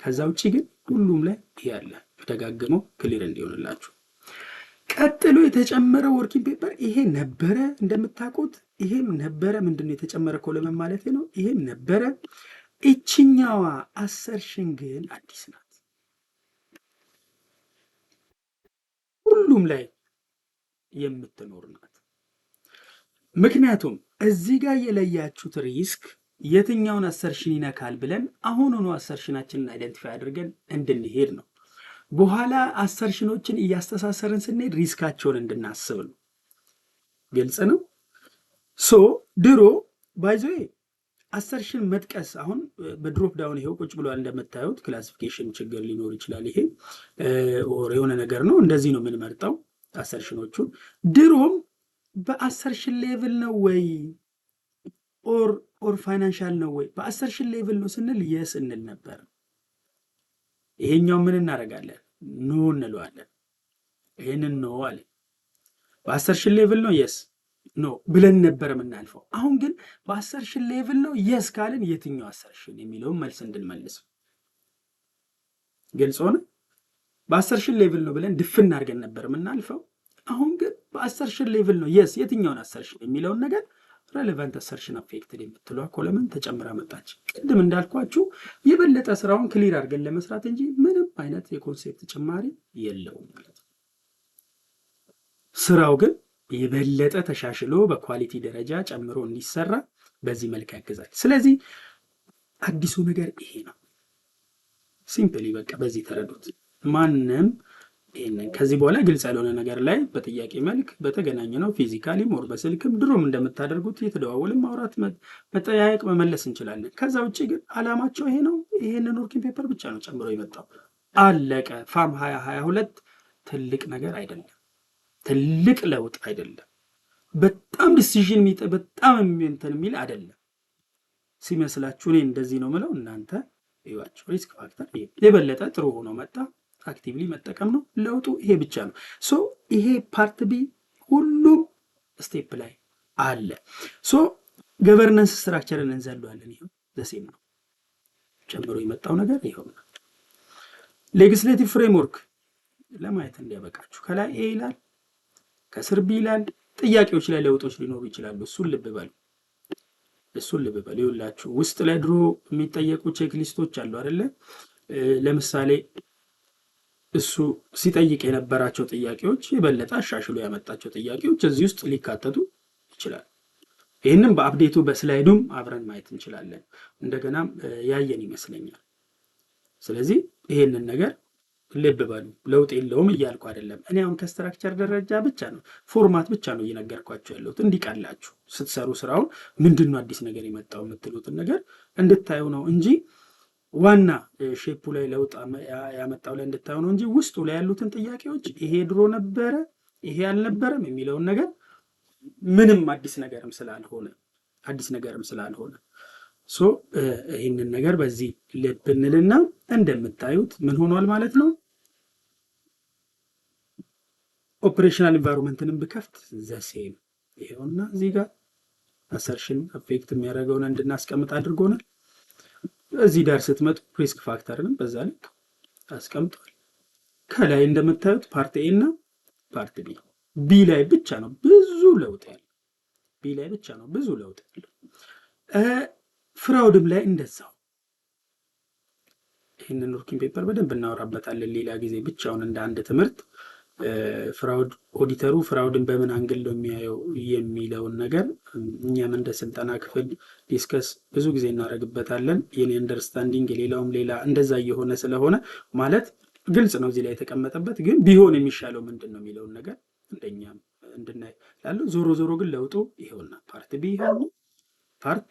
ከዛ ውጭ ግን ሁሉም ላይ ያለ ተደጋግመው ክሊር እንዲሆንላችሁ። ቀጥሎ የተጨመረው ወርኪንግ ፔፐር ይሄ ነበረ እንደምታውቁት፣ ይሄም ነበረ። ምንድነው የተጨመረ ኮለመን ማለት ነው። ይሄም ነበረ። እችኛዋ አሰርሽን ግን አዲስ ናት። ሁሉም ላይ የምትኖር ናት። ምክንያቱም እዚህ ጋር የለያችሁት ሪስክ የትኛውን አሰርሽን ይነካል ብለን አሁኑኑ አሰርሽናችንን አይደንቲፋይ አድርገን እንድንሄድ ነው። በኋላ አሰርሽኖችን እያስተሳሰርን ስንሄድ ሪስካቸውን እንድናስብ ነው። ግልጽ ነው። ድሮ ባይዞ አሰርሽን መጥቀስ አሁን በድሮፕ ዳውን ይሄው ቁጭ ብሏል እንደምታዩት። ክላሲፊኬሽን ችግር ሊኖር ይችላል። ይሄ ኦር የሆነ ነገር ነው። እንደዚህ ነው የምንመርጠው አሰርሽኖቹን። ድሮም በአሰርሽን ሌቭል ነው ወይ ኦር ፋይናንሻል ነው ወይ? በአሰርሽን ሌቭል ነው ስንል የስ እንል ነበር። ይሄኛው ምን እናደርጋለን? ኖ እንለዋለን። ይሄንን ኖ አለ። በአሰርሽን ሌቭል ነው የስ ኖ ብለን ነበር የምናልፈው። አሁን ግን በአሰርሽን ሌቭል ነው የስ ካልን የትኛው አሰርሽን የሚለውን መልስ እንድንመልስ ግልጽ ሆነ። በአሰርሽን ሌቭል ነው ብለን ድፍን አድርገን ነበር የምናልፈው። አሁን ግን በአሰርሽን ሌቭል ነው የስ የትኛውን አሰርሽን የሚለውን ነገር ሬሌቫንት አሰርሽን አፌክትድ የምትለዋ ኮለመን ተጨምራ መጣች። ቅድም እንዳልኳችሁ የበለጠ ስራውን ክሊር አድርገን ለመስራት እንጂ ምንም አይነት የኮንሴፕት ጭማሪ የለውም ማለት ነው። ስራው ግን የበለጠ ተሻሽሎ በኳሊቲ ደረጃ ጨምሮ እንዲሰራ በዚህ መልክ ያግዛል። ስለዚህ አዲሱ ነገር ይሄ ነው። ሲምፕሊ በቃ በዚህ ተረዱት። ማንም ይሄንን ከዚህ በኋላ ግልጽ ያልሆነ ነገር ላይ በጥያቄ መልክ በተገናኘ ነው ፊዚካሊ ሞር በስልክም ድሮም እንደምታደርጉት የተደዋወልን ማውራት መጠያየቅ መመለስ እንችላለን። ከዛ ውጭ ግን አላማቸው ይሄ ነው። ይሄንን ወርኪንግ ፔፐር ብቻ ነው ጨምሮ የመጣው። አለቀ። ፋም 2022 ትልቅ ነገር አይደለም፣ ትልቅ ለውጥ አይደለም፣ በጣም ዲሲዥን በጣም እንትን የሚል አይደለም ሲመስላችሁ። እኔ እንደዚህ ነው ምለው፣ እናንተ ይዋችሁ። ሪስክ ፋክተር የበለጠ ጥሩ ሆኖ መጣ። አክቲቭሊ መጠቀም ነው። ለውጡ ይሄ ብቻ ነው። ይሄ ፓርት ቢ ሁሉም ስቴፕ ላይ አለ። ገቨርነንስ ስትራክቸርን እንዘለዋለን። ይሄው ዘሴም ነው ጨምሮ የመጣው ነገር ይሄው ነው። ሌጊስሌቲቭ ፍሬምወርክ ለማየት እንዲያበቃችሁ ከላይ ኤ ይላል፣ ከስር ቢ ይላል። ጥያቄዎች ላይ ለውጦች ሊኖሩ ይችላሉ። እሱን ልብ በሉ። ይኸውላችሁ ውስጥ ላይ ድሮ የሚጠየቁ ቼክ ሊስቶች አሉ አይደለ? ለምሳሌ እሱ ሲጠይቅ የነበራቸው ጥያቄዎች የበለጠ አሻሽሎ ያመጣቸው ጥያቄዎች እዚህ ውስጥ ሊካተቱ ይችላል። ይህንም በአፕዴቱ በስላይዱም አብረን ማየት እንችላለን። እንደገናም ያየን ይመስለኛል። ስለዚህ ይሄንን ነገር ልብ በሉ። ለውጥ የለውም እያልኩ አይደለም። እኔ አሁን ከስትራክቸር ደረጃ ብቻ ነው ፎርማት ብቻ ነው እየነገርኳቸው ያለሁት። እንዲቀላችሁ ስትሰሩ ስራውን ምንድነው አዲስ ነገር የመጣው የምትሉትን ነገር እንድታዩ ነው እንጂ ዋና ሼፑ ላይ ለውጥ ያመጣው ላይ እንድታዩ ነው እንጂ ውስጡ ላይ ያሉትን ጥያቄዎች ይሄ ድሮ ነበረ ይሄ አልነበረም የሚለውን ነገር ምንም አዲስ ነገርም ስላልሆነ አዲስ ነገርም ስላልሆነ ይህንን ነገር በዚህ ልብ እንልና እንደምታዩት ምን ሆኗል ማለት ነው። ኦፕሬሽናል ኢንቫይሮንመንትንም ብከፍት ዘሴም ይሄውና እዚህ ጋር አሰርሽን አፌክት የሚያደርገውን እንድናስቀምጥ አድርጎናል። እዚህ ዳር ስትመጡ ሪስክ ፋክተርንም በዛ ልክ አስቀምጧል። ከላይ እንደምታዩት ፓርት ኤ እና ፓርት ቢ ላይ ብቻ ነው ብዙ ለውጥ ያለው። ቢ ላይ ብቻ ነው ብዙ ለውጥ ያለው። ፍራውድም ላይ እንደዛው። ይህንን ወርኪንግ ፔፐር በደንብ እናወራበታለን ሌላ ጊዜ ብቻውን እንደ አንድ ትምህርት። ፍራውድ ኦዲተሩ ፍራውድን በምን አንግል ነው የሚያየው የሚለውን ነገር እኛም እንደ ስልጠና ክፍል ዲስከስ ብዙ ጊዜ እናደርግበታለን። የኔ አንደርስታንዲንግ የሌላውም ሌላ እንደዛ እየሆነ ስለሆነ ማለት ግልጽ ነው እዚህ ላይ የተቀመጠበት፣ ግን ቢሆን የሚሻለው ምንድን ነው የሚለውን ነገር እንደኛም እንድናይ ላለው። ዞሮ ዞሮ ግን ለውጡ ይሄውና ፓርት ቢ ይሄው ፓርት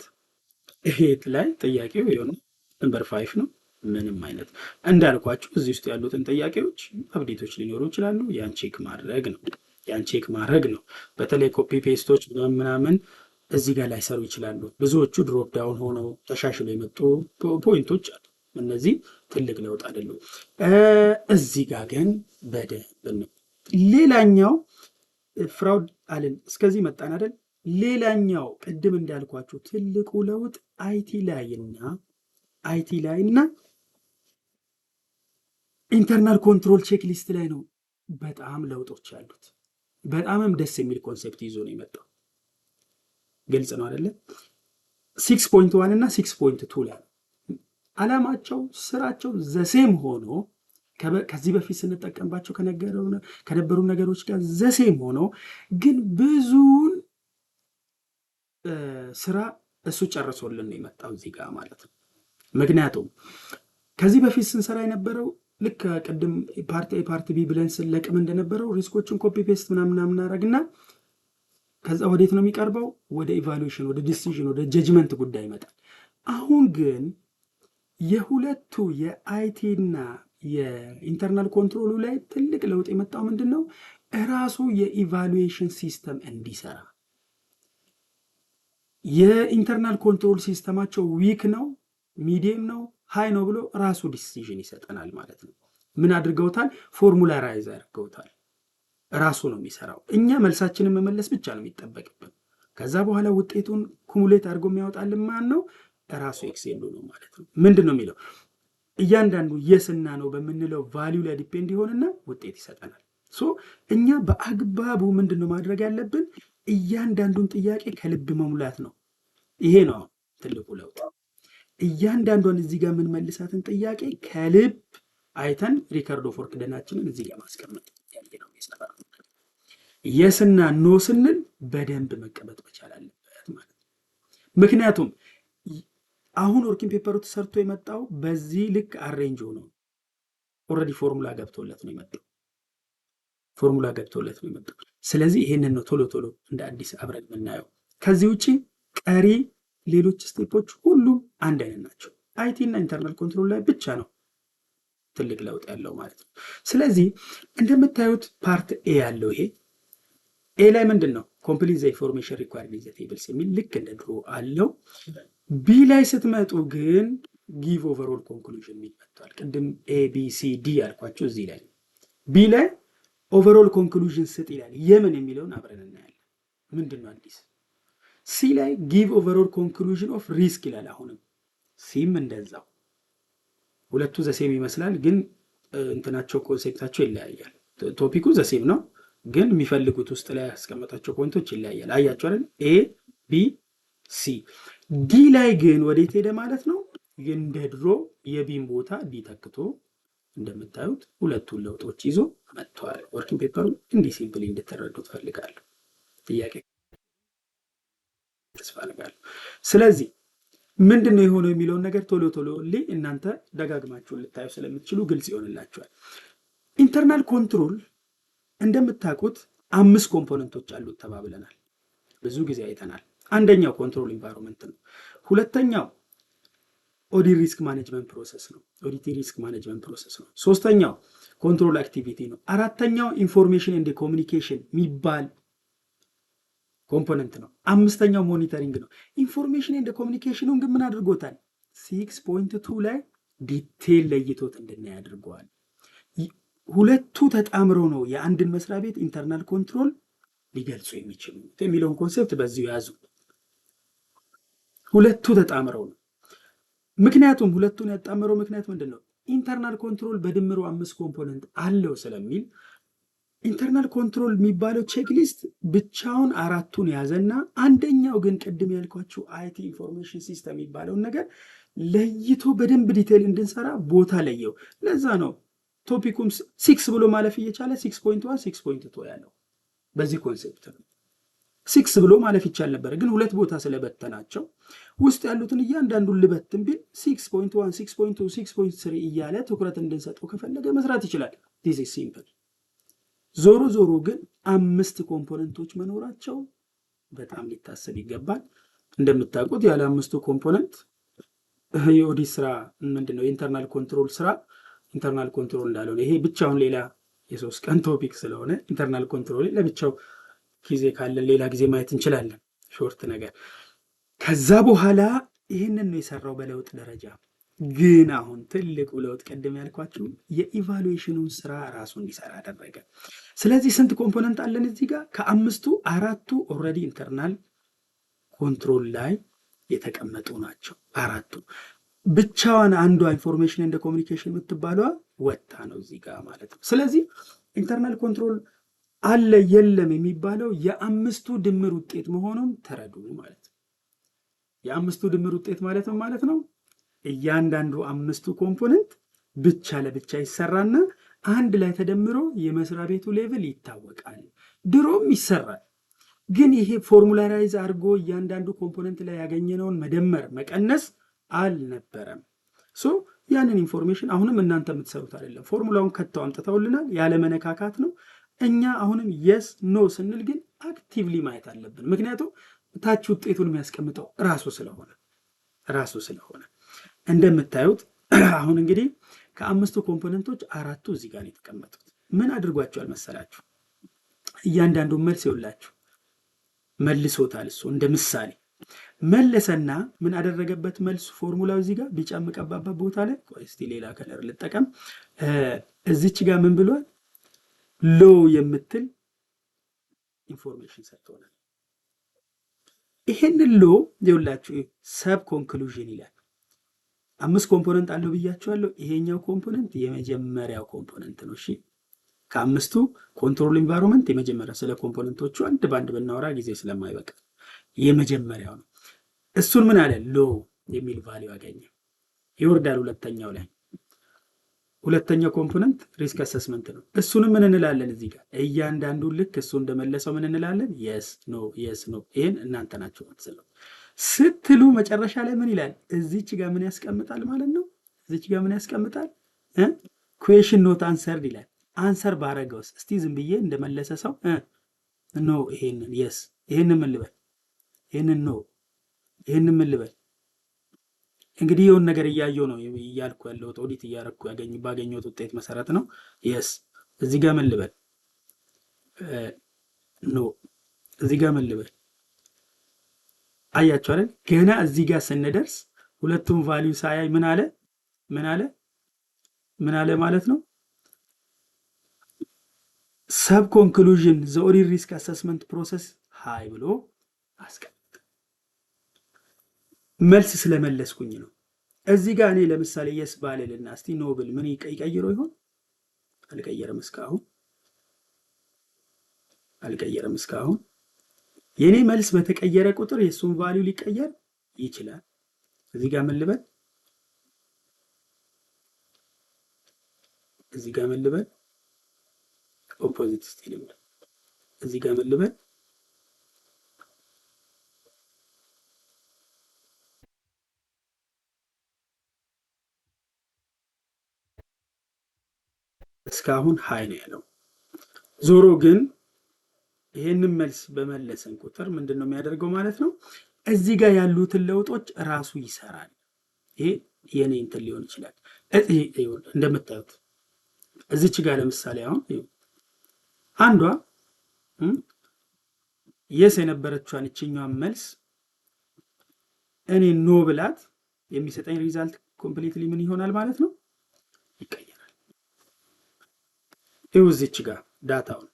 ኤት ላይ ጥያቄው ይሄውና ነምበር 5 ነው። ምንም አይነት እንዳልኳችሁ እዚህ ውስጥ ያሉትን ጥያቄዎች አብዴቶች ሊኖሩ ይችላሉ። ያን ቼክ ማድረግ ነው። በተለይ ኮፒ ፔስቶች ምናምን እዚህ ጋር ላይሰሩ ይችላሉ። ብዙዎቹ ድሮፕ ዳውን ሆነው ተሻሽሎ የመጡ ፖይንቶች አሉ። እነዚህ ትልቅ ለውጥ አይደሉም። እዚህ ጋር ግን በደንብ ነው። ሌላኛው ፍራውድ አለን እስከዚህ መጣን አይደል? ሌላኛው ቅድም እንዳልኳችሁ ትልቁ ለውጥ አይቲ ላይና ኢንተርናል ኮንትሮል ቼክ ሊስት ላይ ነው በጣም ለውጦች ያሉት። በጣምም ደስ የሚል ኮንሴፕት ይዞ ነው የመጣው። ግልጽ ነው አይደለ? 6.1 እና 6.2 ላይ አላማቸው ስራቸው ዘሴም ሆኖ ከዚህ በፊት ስንጠቀምባቸው ከነበሩ ነገሮች ጋር ዘሴም ሆኖ ግን ብዙውን ስራ እሱ ጨርሶልን ነው የመጣው እዚህ ጋር ማለት ነው። ምክንያቱም ከዚህ በፊት ስንሰራ የነበረው ልክ ቅድም ፓርት ኤ ፓርት ቢ ብለን ስለቅም እንደነበረው ሪስኮችን ኮፒ ፔስት ምናምን እናደርግና ከዛ ወዴት ነው የሚቀርበው? ወደ ኢቫሉዌሽን፣ ወደ ዲሲዥን፣ ወደ ጀጅመንት ጉዳይ ይመጣል። አሁን ግን የሁለቱ የአይቲ እና የኢንተርናል ኮንትሮሉ ላይ ትልቅ ለውጥ የመጣው ምንድን ነው? እራሱ የኢቫሉዌሽን ሲስተም እንዲሰራ። የኢንተርናል ኮንትሮል ሲስተማቸው ዊክ ነው፣ ሚዲየም ነው፣ ሃይ ነው ብሎ ራሱ ዲሲዥን ይሰጠናል ማለት ነው። ምን አድርገውታል? ፎርሙላራይዝ አድርገውታል። ራሱ ነው የሚሰራው። እኛ መልሳችንን መመለስ ብቻ ነው የሚጠበቅብን። ከዛ በኋላ ውጤቱን ኩሙሌት አድርጎ የሚያወጣልን ማን ነው? ራሱ ኤክሴሉ ነው ማለት ነው። ምንድን ነው የሚለው? እያንዳንዱ የስና ነው በምንለው ቫሊዩ ላይ ዲፔንድ ይሆንና ውጤት ይሰጠናል። እኛ በአግባቡ ምንድን ነው ማድረግ ያለብን? እያንዳንዱን ጥያቄ ከልብ መሙላት ነው። ይሄ ነው ትልቁ ለውጥ። እያንዳንዷን እዚህ ጋር የምንመልሳትን ጥያቄ ከልብ አይተን ሪከርድ ኦፍ ወርክ ደናችንን እዚህ ጋር ማስቀመጥ ያለ ነው የሚሰራ። የስና ኖ ስንል በደንብ መቀመጥ መቻል አለበት ማለት ነው። ምክንያቱም አሁን ወርኪንግ ፔፐሩ ተሰርቶ የመጣው በዚህ ልክ አሬንጅ ሆኖ ኦልሬዲ ፎርሙላ ገብቶለት ነው የመጣው። ስለዚህ ይሄንን ነው ቶሎ ቶሎ እንደ አዲስ አብረን የምናየው። ከዚህ ውጪ ቀሪ ሌሎች ስቴፖች ሁሉም አንድ አይነት ናቸው። አይቲ እና ኢንተርናል ኮንትሮል ላይ ብቻ ነው ትልቅ ለውጥ ያለው ማለት ነው። ስለዚህ እንደምታዩት ፓርት ኤ ያለው ይሄ ኤ ላይ ምንድን ነው? ኮምፕሊት ዘ ኢንፎርሜሽን ሪኳየርድ ኢን ዘ ቴብልስ የሚል ልክ እንደ ድሮ አለው። ቢ ላይ ስትመጡ ግን ጊቭ ኦቨርኦል ኮንክሉዥን የሚል መጥቷል። ቅድም ኤ ቢ ሲ ዲ ያልኳቸው እዚህ ላይ ቢ ላይ ኦቨርኦል ኮንክሉዥን ስጥ ይላል። የምን የሚለውን አብረን እናያለን። ምንድን ነው አዲስ? ሲ ላይ ጊቭ ኦቨርኦል ኮንክሉዥን ኦፍ ሪስክ ይላል። አሁንም ሲም እንደዛው ሁለቱ ዘሴም ይመስላል፣ ግን እንትናቸው ኮንሴፕታቸው ይለያያል። ቶፒኩ ዘሴም ነው፣ ግን የሚፈልጉት ውስጥ ላይ ያስቀመጣቸው ፖይንቶች ይለያያል። አያቸው አይደል? ኤ ቢ ሲ። ዲ ላይ ግን ወዴት ሄደ ማለት ነው? እንደ ድሮ የቢን ቦታ ዲ ተክቶ እንደምታዩት ሁለቱን ለውጦች ይዞ መጥቷል። ወርኪንግ ፔፐሩ እንዲህ ሲምፕሊ እንድትረዱ ትፈልጋለሁ። ጥያቄ ተስፋ አደርጋለሁ። ስለዚህ ምንድን ነው የሆነው የሚለውን ነገር ቶሎ ቶሎ እናንተ ደጋግማችሁን ልታዩ ስለምትችሉ ግልጽ ይሆንላችኋል። ኢንተርናል ኮንትሮል እንደምታውቁት 5 ኮምፖነንቶች አሉት ተባብለናል። ብዙ ጊዜ አይተናል። አንደኛው ኮንትሮል ኢንቫይሮንመንት ነው። ሁለተኛው ኦዲት ሪስክ ማኔጅመንት ፕሮሰስ ነው። ሶስተኛው ኮንትሮል አክቲቪቲ ነው። አራተኛው ኢንፎርሜሽን ኤንድ ኮሚኒኬሽን የሚባል ኮምፖነንት ነው። አምስተኛው ሞኒተሪንግ ነው። ኢንፎርሜሽን ኤንድ ኮሚኒኬሽኑን ግን ምን አድርጎታል? 6.2 ላይ ዲቴል ለይቶት እንድናይ አድርገዋል። ሁለቱ ተጣምረው ነው የአንድን መስሪያ ቤት ኢንተርናል ኮንትሮል ሊገልጹ የሚችሉት የሚለውን ኮንሴፕት በዚሁ ያዙ። ሁለቱ ተጣምረው ነው። ምክንያቱም ሁለቱን ያጣመረው ምክንያት ምንድን ነው? ኢንተርናል ኮንትሮል በድምሩ 5 ኮምፖነንት አለው ስለሚል ኢንተርናል ኮንትሮል የሚባለው ቼክሊስት ብቻውን 4ቱን ያዘና አንደኛው ግን ቅድም ያልኳችሁ አይቲ ኢንፎርሜሽን ሲስተም የሚባለውን ነገር ለይቶ በደንብ ዲቴል እንድንሰራ ቦታ ለየው። ለዛ ነው ቶፒኩም 6 ብሎ ማለፍ እየቻለ 6.1 6.2 ያለው በዚህ ኮንሴፕት ነው። 6 ብሎ ማለፍ ይቻል ነበር፣ ግን ሁለት ቦታ ስለበተናቸው ውስጥ ያሉትን እያንዳንዱን ልበትን ቢል 6.1 6.2 6.3 እያለ ትኩረት እንድንሰጠው ከፈለገ መስራት ይችላል። ዲስ ኢዝ ሲምፕል። ዞሮ ዞሮ ግን 5 ኮምፖነንቶች መኖራቸው በጣም ሊታሰብ ይገባል። እንደምታውቁት ያለ 5ቱ ኮምፖነንት የኦዲት ስራ ምንድነው የኢንተርናል ኮንትሮል ስራ ኢንተርናል ኮንትሮል እንዳለው ይሄ ብቻውን ሌላ የ3 ቀን ቶፒክ ስለሆነ ኢንተርናል ኮንትሮል ለብቻው ጊዜ ካለን ሌላ ጊዜ ማየት እንችላለን። ሾርት ነገር። ከዛ በኋላ ይህንን ነው የሰራው በለውጥ ደረጃ። ግን አሁን ትልቁ ለውጥ ቀደም ያልኳችሁ የኢቫሉዌሽኑን ስራ ራሱ እንዲሰራ አደረገ። ስለዚህ ስንት ኮምፖነንት አለን እዚህ ጋር? ከ5ቱ 4ቱ ኦልሬዲ ኢንተርናል ኮንትሮል ላይ የተቀመጡ ናቸው። 4ቱ ብቻዋን አንዷ ኢንፎርሜሽን ኤንድ ኮሚኒኬሽን የምትባለዋ ወጣ ነው እዚህ ጋር ማለት ነው። ስለዚህ ኢንተርናል ኮንትሮል አለ የለም የሚባለው የ5ቱ ድምር ውጤት መሆኑን ተረዱ ማለት ነው። የ5ቱ ድምር ውጤት ማለት ነው እያንዳንዱ 5ቱ ኮምፖነንት ብቻ ለብቻ ይሰራና አንድ ላይ ተደምሮ የመስሪያ ቤቱ ሌቭል ይታወቃል። ድሮም ይሰራል፣ ግን ይሄ ፎርሙላራይዝ አድርጎ እያንዳንዱ ኮምፖነንት ላይ ያገኘነውን መደመር መቀነስ አልነበረም። ሶ ያንን ኢንፎርሜሽን አሁንም እናንተ የምትሰሩት አይደለም። ፎርሙላውን ከተው አምጥተውልናል፣ ያለ መነካካት ነው። እኛ አሁንም የስ ኖ ስንል ግን አክቲቭሊ ማየት አለብን። ምክንያቱም ታች ውጤቱን የሚያስቀምጠው ራሱ ስለሆነ እንደምታዩት አሁን እንግዲህ ከ5ቱ ኮምፖነንቶች 4ቱ እዚህ ጋር የተቀመጡት ምን አድርጓቸዋል መሰላችሁ? እያንዳንዱን መልስ ይውላችሁ መልሶታል። እሱ እንደ ምሳሌ መለሰና ምን አደረገበት? መልሱ ፎርሙላው እዚህ ጋር ቢጫ መቀባባት ቦታ ላይ እስቲ ሌላ ከለር ልጠቀም። እዚች ጋር ምን ብሏል? ሎ የምትል ኢንፎርሜሽን ሰጥቶናል። ይሄንን ሎ ይውላችሁ ሰብ ኮንክሉዥን ይላል። 5 ኮምፖነንት አለው ብያችኋለሁ። ይሄኛው ኮምፖነንት የመጀመሪያው ኮምፖነንት ነው። እሺ ከ5ቱ ኮንትሮል ኢንቫይሮንመንት የመጀመሪያ፣ ስለ ኮምፖነንቶቹ አንድ ባንድ ብናወራ ጊዜ ስለማይበቃ የመጀመሪያው ነው። እሱን ምን አለ? ሎ የሚል ቫልዩ አገኘ። ይወርዳል ሁለተኛው ላይ። ሁለተኛው ኮምፖነንት ሪስክ አሰስመንት ነው። እሱንም ምን እንላለን? እዚህ ጋር እያንዳንዱ ልክ እሱ እንደመለሰው ምን እንላለን? የስ ኖ። ይሄን እናንተ ናችሁ የምትሰሩት ስትሉ መጨረሻ ላይ ምን ይላል? እዚች ጋር ምን ያስቀምጣል ማለት ነው? እዚች ጋር ምን ያስቀምጣል? ኩዌሽን ኖት አንሰርድ ይላል። አንሰር ባረገውስ? እስቲ ዝም ብዬ እንደመለሰ ሰው ኖ፣ ይሄንን የስ፣ ይሄንን ምን ልበል? ይሄንን ኖ፣ ይሄንን ምን ልበል? እንግዲህ የሆነ ነገር እያየው ነው እያልኩ ያለሁት፣ ኦዲት እያረኩ ባገኘሁት ውጤት መሰረት ነው። የስ፣ እዚህ ጋር ምን ልበል? ኖ፣ እዚህ ጋር ምን ልበል? አያችሁ አይደል? ገና እዚህ ጋር ስንደርስ ሁለቱም ቫልዩ ሳያይ ምን አለ ማለት ነው? ሰብ ኮንክሉዥን ዘ ኦዲት ሪስክ አሰስመንት ፕሮሰስ ሃይ ብሎ አስቀምጥ። መልስ ስለመለስኩኝ ነው። እዚህ ጋር እኔ ለምሳሌ የስ ባልልና እስቲ ኖብል ምን ይቀይረው ይሆን? አልቀየረም እስካሁን። የኔ መልስ በተቀየረ ቁጥር የሱን ቫልዩ ሊቀየር ይችላል። እዚህ ጋር ምን ልበል? ኦፖዚት ስቲል ይላል። እዚህ ጋር ምን ልበል? እስካሁን ሃይ ነው ያለው። ዞሮ ግን ይሄንን መልስ በመለሰን ቁጥር ምንድነው የሚያደርገው ማለት ነው? እዚህ ጋር ያሉትን ለውጦች ራሱ ይሰራል። ይሄ የኔ እንትን ሊሆን ይችላል። እንደምታዩት እዚች ጋር ለምሳሌ አሁን አንዷ የስ የነበረችዋን እችኛዋን መልስ እኔ ኖ ብላት የሚሰጠኝ ሪዛልት ኮምፕሊትሊ ምን ይሆናል ማለት ነው? ይቀየራል። ይኸው እዚች ጋር ዳታውን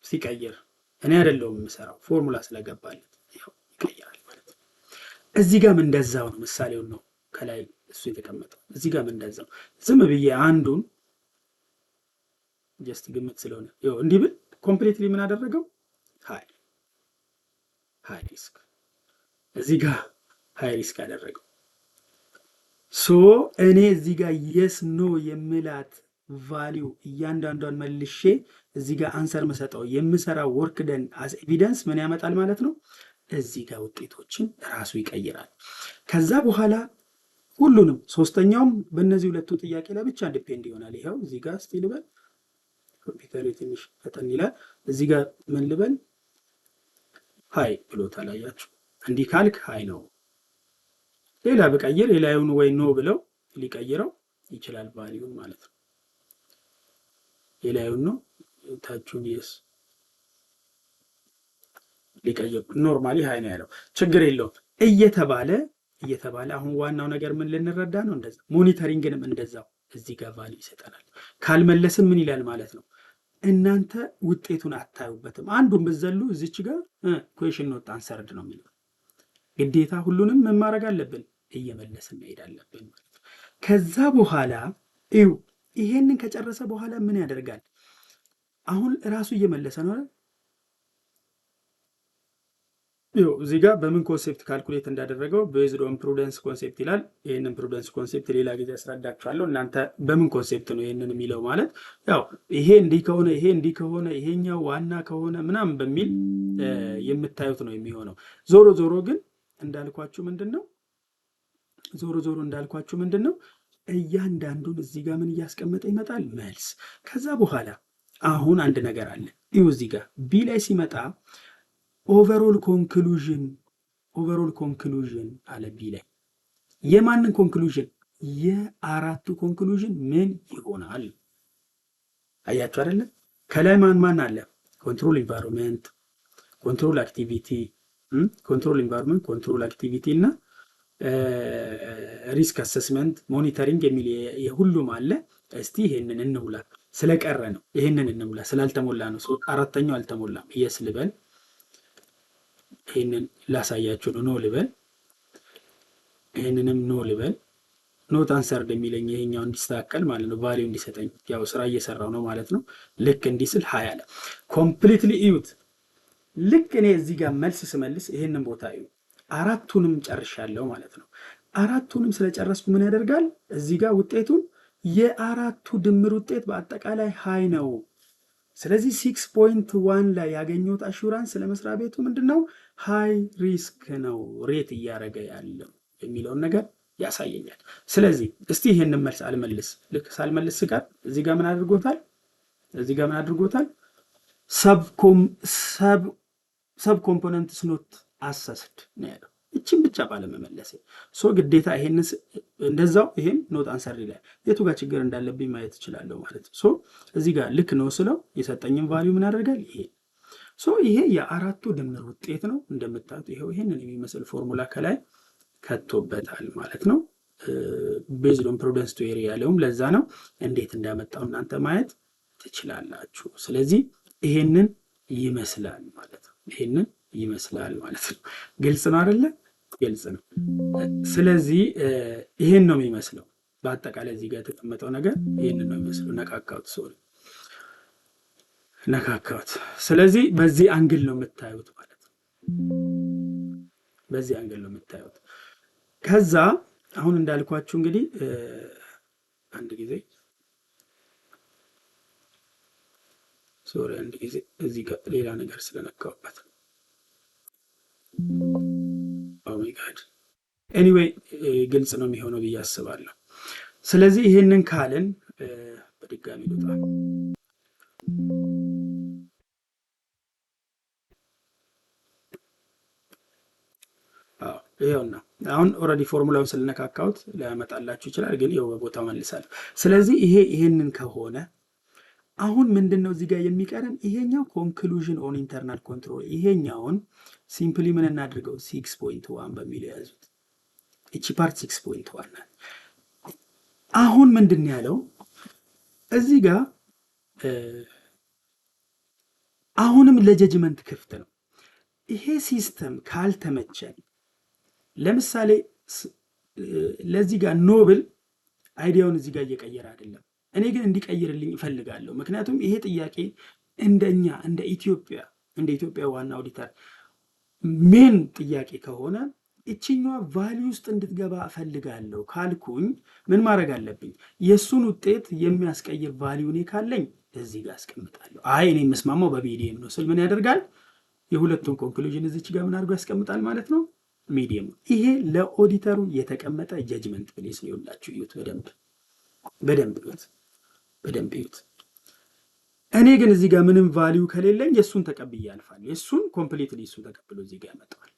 ሲቀይር እኔ አይደለሁም የምሰራው ፎርሙላ ስለገባለት ይኸው ይቀየራል ማለት ነው። እዚህ ጋርም እንደዛው ነው። ምሳሌውን ነው ከላይ እሱ የተቀመጠው። እዚህ ጋርም እንደዛው ዝም ብዬ አንዱን ጀስት ግምት ስለሆነ ይኸው እንዲህ ብል ኮምፕሊትሊ ምን አደረገው? ሃይ ሪስክ እዚህ ጋር ሃይ ሪስክ አደረገው። ሶ እኔ እዚህ ጋር የስ ኖ የምላት ቫሊዩ እያንዳንዷን መልሼ እዚህ ጋር አንሰር መሰጠው የምሰራው ወርክ ደን አስ ኤቪደንስ ምን ያመጣል ማለት ነው? እዚህ ጋር ውጤቶችን ራሱ ይቀይራል። ከዛ በኋላ ሁሉንም ሶስተኛውም በእነዚህ ሁለቱ ጥያቄ ላይ ብቻ ዲፔንድ ይሆናል። ይኸው እዚህ ጋር እስቲ ልበል ኮምፒውተር ትንሽ ፈጠን ይላል። እዚህ ጋር ምን ልበል? ሃይ ብሎታል። አያችሁ? እንዲህ ካልክ ሃይ ነው። ሌላ ብቀይር ሌላውን ወይ ኖ ብለው ሊቀይረው ይችላል ቫልዩን ማለት ነው። ሌላውን ነው ታቹን የስ ሊቀይር ኖርማሊ ሃይ ነው ያለው ችግር የለውም እየተባለ አሁን ዋናው ነገር ምን ልንረዳ ነው? እንደዛ ሞኒተሪንግንም እንደዛው እዚህ ጋር ቫልዩ ይሰጠናል። ካልመለስን ምን ይላል ማለት ነው? እናንተ ውጤቱን አታዩበትም። አንዱን ብዘሉ እዚች ጋር ኩዌሽን ኖት አንሰርድ ነው የሚለው። ግዴታ ሁሉንም ምን ማድረግ አለብን? እየመለስን መሄድ አለብን ማለት ነው። ከዛ በኋላ ይሄንን ከጨረሰ በኋላ ምን ያደርጋል? አሁን ራሱ እየመለሰ ነው አይደል? እዚህ ጋር በምን ኮንሴፕት ካልኩሌት እንዳደረገው ቤዝድ ኦን ፕሩደንስ ኮንሴፕት ይላል። ይህንን ፕሩደንስ ኮንሴፕት ሌላ ጊዜ ያስረዳችኋለሁ። እናንተ በምን ኮንሴፕት ነው ይህንን የሚለው ማለት ያው ይሄ እንዲህ ከሆነ ይሄ እንዲህ ከሆነ ይሄኛው ዋና ከሆነ ምናምን በሚል የምታዩት ነው የሚሆነው። ዞሮ ዞሮ ግን እንዳልኳችሁ ምንድን ነው እያንዳንዱን እዚህ ጋር ምን እያስቀመጠ ይመጣል? መልስ። ከዛ በኋላ አሁን አንድ ነገር አለ። እዚህ ጋር ቢ ላይ ሲመጣ ኦቨርኦል ኮንክሉዥን አለ ቢ ላይ። የማንን ኮንክሉዥን? የአራቱ ኮንክሉዥን ምን ይሆናል? አያችሁ አይደለ? ከላይ ማን አለ? ኮንትሮል ኢንቫይሮንመንት፣ ኮንትሮል አክቲቪቲ፣ ኮንትሮል አክቲቪቲ እና ሪስክ አሰስመንት፣ ሞኒተሪንግ የሚል የሁሉም አለ። እስቲ ይሄንን እንሙላ። ስለቀረ ነው ይሄንን እንሙላ፣ ስላልተሞላ ነው። አራተኛው አልተሞላም። የስ ልበል፣ ይሄንን ላሳያችሁ ነው። ኖ ልበል፣ ይሄንንም ኖ ልበል። ኖት አንሰርድ የሚለኝ ይሄኛው እንዲስተካከል ማለት ነው፣ ቫልዩ እንዲሰጠኝ። ያው ስራ እየሰራው ነው ማለት ነው። ልክ እንዲህ ስል ሃይ አለ። ኮምፕሊትሊ እዩት። ልክ እኔ እዚህ ጋር መልስ ስመልስ ይሄንን ቦታ እዩ። አራቱንም ጨርሻለሁ ማለት ነው። አራቱንም ስለጨረስኩ ምን ያደርጋል? እዚህ ጋር ውጤቱን የአራቱ ድምር ውጤት በአጠቃላይ ሃይ ነው። ስለዚህ 6.1 ላይ ያገኘሁት አሹራንስ ለመስሪያ ቤቱ ምንድነው? ሃይ ሪስክ ነው ሬት እያደረገ ያለው የሚለውን ነገር ያሳየኛል። ስለዚህ እስቲ ይሄንን መልስ አልመልስ። ልክ ሳልመልስ ስቀር እዚህ ጋር ምን አድርጎታል? ሰብ ኮምፖነንትስ ኖት አሰስድ ነው ያለው። እቺን ብቻ ባለመመለሴ ግዴታ ይሄን እንደዛው ይሄን ኖት አንሰር ይላል። የቱ ጋር ችግር እንዳለብኝ ማየት እችላለሁ ማለት ነው። እዚህ ጋር ልክ ነው ስለው የሰጠኝን ቫልዩ ምን ያደርጋል? ይሄ የአራቱ ድምር ውጤት ነው። እንደምታዩት ይሄንን የሚመስል ፎርሙላ ከላይ ከቶበታል ማለት ነው። ቤዝድ ኦን ፕሩደንስ ቱ ኤሪ ያለውም ለዛ ነው። እንዴት እንዳመጣው እናንተ ማየት ትችላላችሁ። ስለዚህ ይሄንን ይመስላል ማለት ነው። ግልጽ ነው አይደለ? ግልጽ ነው። ስለዚህ ይሄን ነው የሚመስለው። በአጠቃላይ እዚህ ጋር የተቀመጠው ነገር ይሄንን ነው የሚመስለው። ነካካውት። ስለዚህ በዚህ አንግል ነው የምታዩት ማለት ነው። በዚህ አንግል ነው የምታዩት። ከዛ አሁን እንዳልኳችሁ እንግዲህ አንድ ጊዜ እዚህ ጋር ሌላ ነገር ስለነካውበት ኦሜጋድ ኤኒዌይ ግልጽ ነው የሚሆነው ብዬ አስባለሁ። ስለዚህ ይሄንን ካልን በድጋሚ ልውጣ። ይኸውና አሁን ኦልሬዲ ፎርሙላውን ስለነካካሁት ሊያመጣላችሁ ይችላል፣ ግን ይኸው በቦታው መልሳለሁ። ስለዚህ ይሄንን ከሆነ አሁን ምንድነው እዚህ ጋር የሚቀረን? ይሄኛው ኮንክሉዥን ኦን ኢንተርናል ኮንትሮል። ይሄኛውን ሲምፕሊ ምን እናድርገው? 6.1 በሚለው ያዙት። እቺ ፓርት 6.1 ናት። አሁን ምንድን ያለው እዚህ ጋር አሁንም ለጀጅመንት ክፍት ነው። ይሄ ሲስተም ካልተመቸን ለምሳሌ ለዚህ ጋር ኖብል አይዲያውን እዚህ ጋር እየቀየረ አይደለም። እኔ ግን እንዲቀይርልኝ እፈልጋለሁ። ምክንያቱም ይሄ ጥያቄ እንደኛ እንደ ኢትዮጵያ ዋና ኦዲተር ሜን ጥያቄ ከሆነ እችኛዋ ቫሊ ውስጥ እንድትገባ እፈልጋለሁ ካልኩኝ ምን ማድረግ አለብኝ? የእሱን ውጤት የሚያስቀይር ቫሊዩ እኔ ካለኝ እዚህ ጋር አስቀምጣለሁ። አይ እኔ የምስማማው በሚዲየም ነው ስል ምን ያደርጋል? የሁለቱን ኮንክሉዥን እዚች ጋር ምን አድርጎ ያስቀምጣል ማለት ነው? ሚዲየም ነው። ይሄ ለኦዲተሩ የተቀመጠ ጀጅመንት ፕሌስ ነው። ይኸውላችሁ እዩት፣ በደንብ እዩት። እኔ ግን እዚህ ጋር ምንም ቫሊዩ ከሌለኝ የእሱን ተቀብዬ አልፋለሁ። የእሱን ኮምፕሊትሊ እሱ ተቀብሎ እዚህ ጋር ያመጣዋል።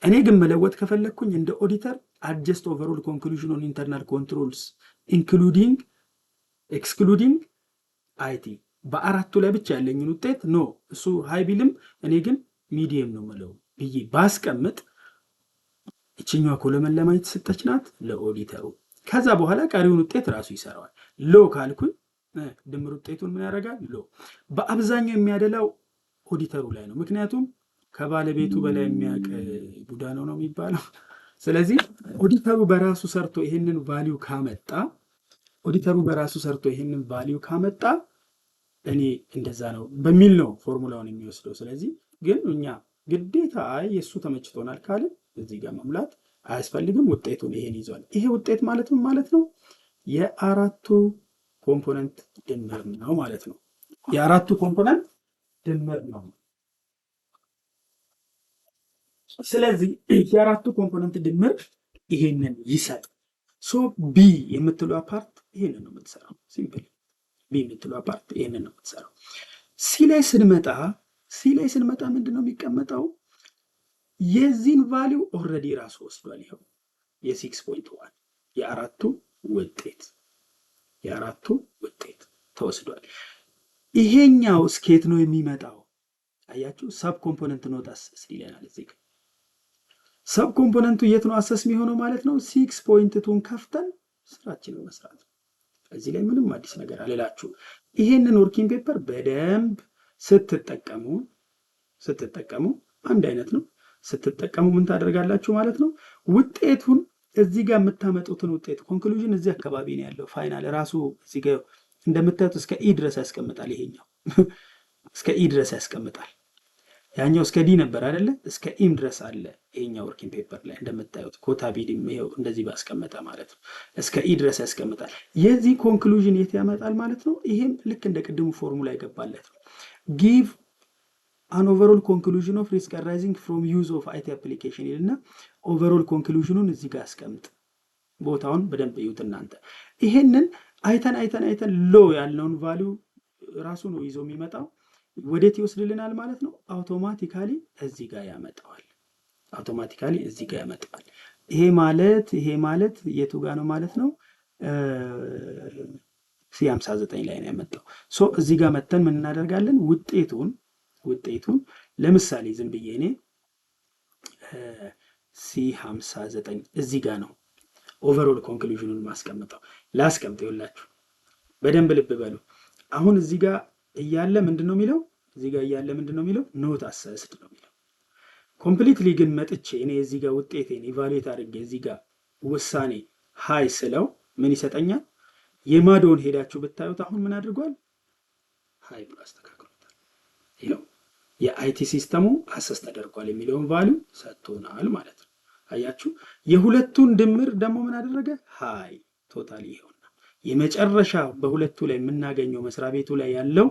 እኔ ግን መለወጥ ከፈለግኩኝ እንደ ኦዲተር አድጀስት ኦቨርኦል ኮንክሉዥን ኦን ኢንተርናል ኮንትሮልስ ኢንክሉዲንግ ኤክስክሉዲንግ አይቲ በአራቱ ላይ ብቻ ያለኝን ውጤት ኖ እሱ ሃይ ቢልም እኔ ግን ሚዲየም ነው ምለው ብዬ ባስቀምጥ እችኛዋ ኮለመን ለማየት የተሰጠች ናት ለኦዲተሩ። ከዛ በኋላ ቀሪውን ውጤት ራሱ ይሰራዋል። ሎ ካልኩኝ ድምር ውጤቱን ምን ያደርጋል? ሎ። በአብዛኛው የሚያደላው ኦዲተሩ ላይ ነው። ምክንያቱም ከባለቤቱ በላይ የሚያውቅ ቡዳ ነው የሚባለው። ስለዚህ ኦዲተሩ በራሱ ሰርቶ ይሄንን ቫሊዩ ካመጣ እኔ እንደዛ ነው በሚል ነው ፎርሙላውን የሚወስደው። ስለዚህ ግን እኛ ግዴታ የእሱ ተመችቶናል ካለ እዚህ ጋር መሙላት አያስፈልግም። ውጤቱን ይሄን ይዟል። ይሄ ውጤት ማለት ምን ማለት ነው? የአራቱ ኮምፖነንት ድምር ነው ማለት ነው። የአራቱ ኮምፖነንት ድምር ነው። ስለዚህ የአራቱ ኮምፖነንት ድምር ይሄንን ይሰጥ። ሶ ቢ የምትለው ፓርት ይሄንን ነው የምትሰራው። ሲምፕል ቢ የምትለው ፓርት ይሄንን ነው የምትሰራው። ሲ ላይ ስንመጣ ምንድነው የሚቀመጠው? የዚህን ቫሊው ኦልሬዲ ራሱ ወስዷል። ይኸው የ6.1 የአራቱ ውጤት ተወስዷል። ይሄኛው ስኬት ነው የሚመጣው። አያችሁ፣ ሰብ ኮምፖነንት ኖት አሰስ ይለናል እዚህ ጋር። ሰብ ኮምፖነንቱ የት ነው አሰስ የሚሆነው ማለት ነው? 6.2ን ከፍተን ስራችንን መስራት። እዚህ ላይ ምንም አዲስ ነገር አልላችሁ። ይሄንን ወርኪንግ ፔፐር በደንብ ስትጠቀሙ አንድ አይነት ነው። ስትጠቀሙ ምን ታደርጋላችሁ ማለት ነው? ውጤቱን እዚህ ጋር የምታመጡትን ውጤት ኮንክሉዥን እዚህ አካባቢ ነው ያለው። ፋይናል ራሱ እዚህ ጋር እንደምታዩት እስከ ኢ ድረስ ያስቀምጣል። ይሄኛው እስከ ኢ ድረስ ያስቀምጣል። ያኛው እስከ ዲ ነበር አይደለ? እስከ ኢም ድረስ አለ። ይሄኛው ወርኪንግ ፔፐር ላይ እንደምታዩት ኮታ ቢዲም ይሄው እንደዚህ ባስቀመጠ ማለት ነው። እስከ ኢ ድረስ ያስቀምጣል። የዚህ ኮንክሉዥን የት ያመጣል ማለት ነው? ይሄም ልክ እንደ ቅድሙ ፎርሙላ ይገባለት ነው። ጊቭ አን ኦቨርኦል ኮንክሉዥን ኦፍ ሪስክ አራይዚንግ ፍሮም ዩዝ ኦፍ አይቲ አፕሊኬሽን ይልና ኦቨርኦል ኮንክሉዥኑን እዚህ ጋር አስቀምጥ። ቦታውን በደንብ እዩት እናንተ። ይሄንን አይተን ሎ ያልነውን ቫልዩ ራሱ ነው ይዞ የሚመጣው። ወዴት ይወስድልናል ማለት ነው? አውቶማቲካሊ እዚህ ጋር ያመጣዋል። ይሄ ማለት የቱ ጋር ነው ማለት ነው? C59 ላይ ነው ያመጣው። ሶ እዚህ ጋር መተን ምን እናደርጋለን? ውጤቱን ለምሳሌ ዝም ብዬ እኔ C59 እዚህ ጋር ነው ኦቨርኦል ኮንክሉዥኑን ማስቀምጠው። ይኸውላችሁ በደንብ ልብ በሉ። አሁን እዚህ ጋር እያለ ምንድን ነው የሚለው? ኖት አሰስድ ነው የሚለው። ኮምፕሊትሊ ግን መጥቼ እኔ እዚህ ጋር ውጤቴን ኢቫሉዌት አድርጌ እዚህ ጋር ውሳኔ ሃይ ስለው ምን ይሰጠኛል? የማዶን ሄዳችሁ ብታዩት አሁን ምን አድርጓል? ሃይ ብሎ አስተካክሎታል። ይኸው የአይቲ ሲስተሙ አሰስ ተደርጓል የሚለውን ቫልዩ ሰጥቶናል ማለት ነው። አያችሁ፣ የሁለቱን ድምር ደግሞ ምን አደረገ? ሃይ ቶታሊ ይኸውና የመጨረሻ በሁለቱ ላይ የምናገኘው መስሪያ ቤቱ ላይ ያለው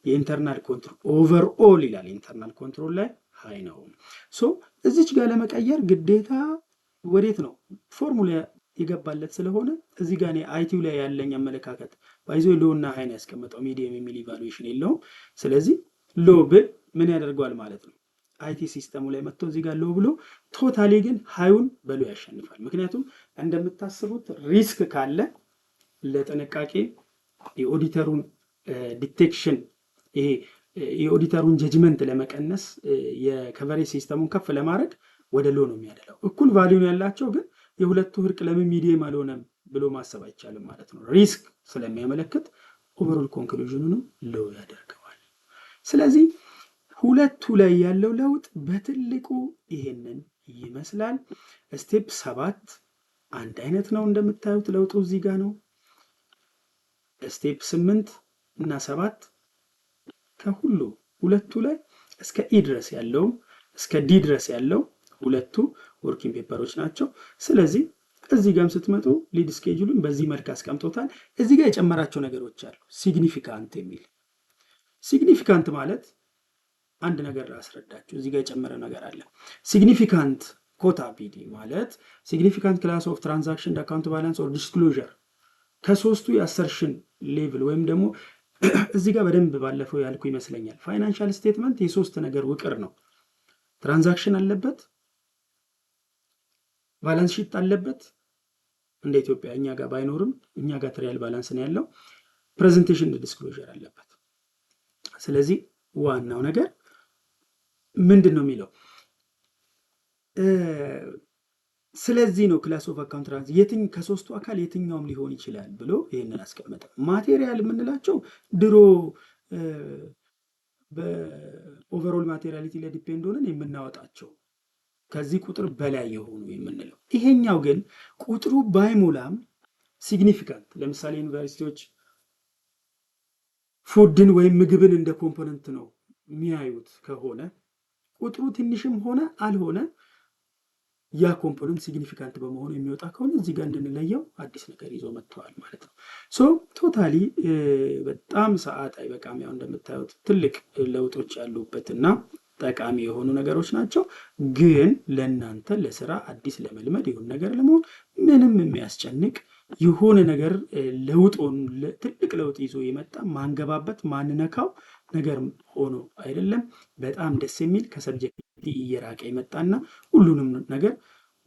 የኢንተርናል ኮንትሮል ኦቨርኦል ይላል። ኢንተርናል ኮንትሮል ላይ ሃይ ነው። ሶ እዚች ጋር ለመቀየር ግዴታ ወዴት ነው ፎርሙላ ይገባለት ስለሆነ እዚህ ጋር አይቲው ላይ ያለኝ አመለካከት ባይዞ ሎ እና ሃይ ነው ያስቀመጠው። ሚዲየም የሚል ኢቫሉዌሽን የለውም። ስለዚህ ሎ ብል ምን ያደርገዋል ማለት ነው? አይቲ ሲስተሙ ላይ መጥቶ እዚህ ጋር ሎ ብሎ ቶታሊ ግን ሃዩን በሎ ያሸንፋል። ምክንያቱም እንደምታስቡት ሪስክ ካለ ለጥንቃቄ የኦዲተሩን ዲቴክሽን ይሄ የኦዲተሩን ጀጅመንት ለመቀነስ የከቨሬጅ ሲስተሙን ከፍ ለማድረግ ወደ ሎ ነው የሚያደላው። እኩል ቫሊዩ ያላቸው ግን የሁለቱ እርቅ ለምን ሚዲየም አልሆነም ብሎ ማሰብ አይቻልም ማለት ነው። ሪስክ ስለሚያመለክት ኦቨሮል ኮንክሉዥኑንም ሎ ያደርገዋል። ስለዚህ ሁለቱ ላይ ያለው ለውጥ በትልቁ ይሄንን ይመስላል። ስቴፕ 7 አንድ አይነት ነው እንደምታዩት ለውጡ እዚህ ጋር ነው። ስቴፕ 8 እና 7 ከሁሉ ሁለቱ ላይ እስከ ኢ ድረስ ያለው እስከ ዲ ድረስ ያለው ሁለቱ ወርኪንግ ፔፐሮች ናቸው። ስለዚህ እዚህ ጋርም ስትመጡ ሊድ ስኬጁሉን በዚህ መልክ አስቀምጦታል። እዚህ ጋር የጨመራቸው ነገሮች አሉ። ሲግኒፊካንት የሚል ሲግኒፊካንት ማለት አንድ ነገር ላስረዳችሁ። እዚህ ጋር የጨመረ ነገር አለ። ሲግኒፊካንት ኮታ ፒዲ ማለት ሲግኒፊካንት ክላስ ኦፍ ትራንዛክሽን አካውንት ባላንስ ኦር ዲስክሎዥር ከሶስቱ የአሰርሽን ሌቭል ወይም ደግሞ እዚህ ጋር በደንብ ባለፈው ያልኩ ይመስለኛል። ፋይናንሻል ስቴትመንት የሶስት ነገር ውቅር ነው። ትራንዛክሽን አለበት፣ ባላንስ ሺት አለበት። እንደ ኢትዮጵያ እኛ ጋር ባይኖርም እኛ ጋር ትሪያል ባላንስ ነው ያለው። ፕሬዘንቴሽን ዲስክሎዥር አለበት። ስለዚህ ዋናው ነገር ምንድን ነው የሚለው ስለዚህ ነው ክላስ ኦፍ አካውንት ከሶስቱ አካል የትኛውም ሊሆን ይችላል ብሎ ይህንን አስቀመጠ። ማቴሪያል የምንላቸው ድሮ በኦቨርኦል ማቴሪያሊቲ ላይ ዲፔንድ ሆነን የምናወጣቸው ከዚህ ቁጥር በላይ የሆኑ የምንለው። ይሄኛው ግን ቁጥሩ ባይሞላም ሲግኒፊካንት፣ ለምሳሌ ዩኒቨርሲቲዎች ፉድን ወይም ምግብን እንደ ኮምፖነንት ነው የሚያዩት ከሆነ ቁጥሩ ትንሽም ሆነ አልሆነ ያ ኮምፖነንት ሲግኒፊካንት በመሆኑ የሚወጣ ከሆነ እዚህ ጋር እንድንለየው አዲስ ነገር ይዞ መጥተዋል ማለት ነው። ሶ ቶታሊ በጣም ሰዓት አይበቃም። ያው እንደምታዩት ትልቅ ለውጦች ያሉበት እና ጠቃሚ የሆኑ ነገሮች ናቸው። ግን ለእናንተ ለስራ አዲስ ለመልመድ ይሁን ነገር ለመሆን ምንም የሚያስጨንቅ የሆነ ነገር ለውጡን ትልቅ ለውጥ ይዞ የመጣ ማንገባበት ማንነካው ነገር ሆኖ አይደለም። በጣም ደስ የሚል ከሰብጀክት እየራቀ የመጣና ሁሉንም ነገር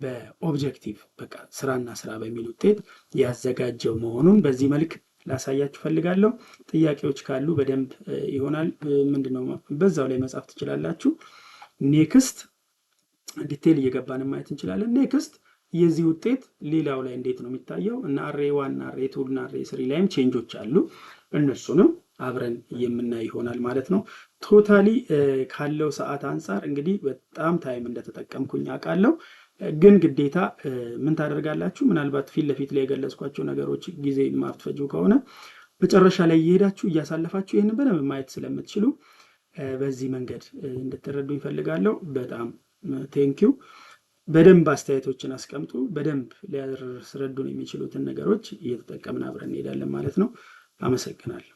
በኦብጀክቲቭ በቃ ስራና ስራ በሚል ውጤት ያዘጋጀው መሆኑን በዚህ መልክ ላሳያችሁ ፈልጋለሁ። ጥያቄዎች ካሉ በደንብ ይሆናል ምንድነው በዛው ላይ መጻፍ ትችላላችሁ። ኔክስት ዲቴል እየገባን ማየት እንችላለን። ኔክስት የዚህ ውጤት ሌላው ላይ እንዴት ነው የሚታየው እና አሬ 1 እና አሬ 2 እና አሬ 3 ላይም ቼንጆች አሉ። እነሱንም አብረን የምናይ ይሆናል ማለት ነው። ቶታሊ ካለው ሰዓት አንጻር እንግዲህ በጣም ታይም እንደተጠቀምኩኝ አውቃለሁ። ግን ግዴታ ምን ታደርጋላችሁ? ምናልባት ፊት ለፊት ላይ የገለጽኳቸው ነገሮች ጊዜ ማትፈጁ ከሆነ መጨረሻ ላይ እየሄዳችሁ እያሳለፋችሁ ይህንን በደንብ ማየት ስለምትችሉ በዚህ መንገድ እንድትረዱ ይፈልጋለሁ። በጣም ቴንኪው። በደንብ አስተያየቶችን አስቀምጡ። በደንብ ሊያስረዱን የሚችሉትን ነገሮች እየተጠቀምን አብረን እንሄዳለን ማለት ነው። አመሰግናለሁ።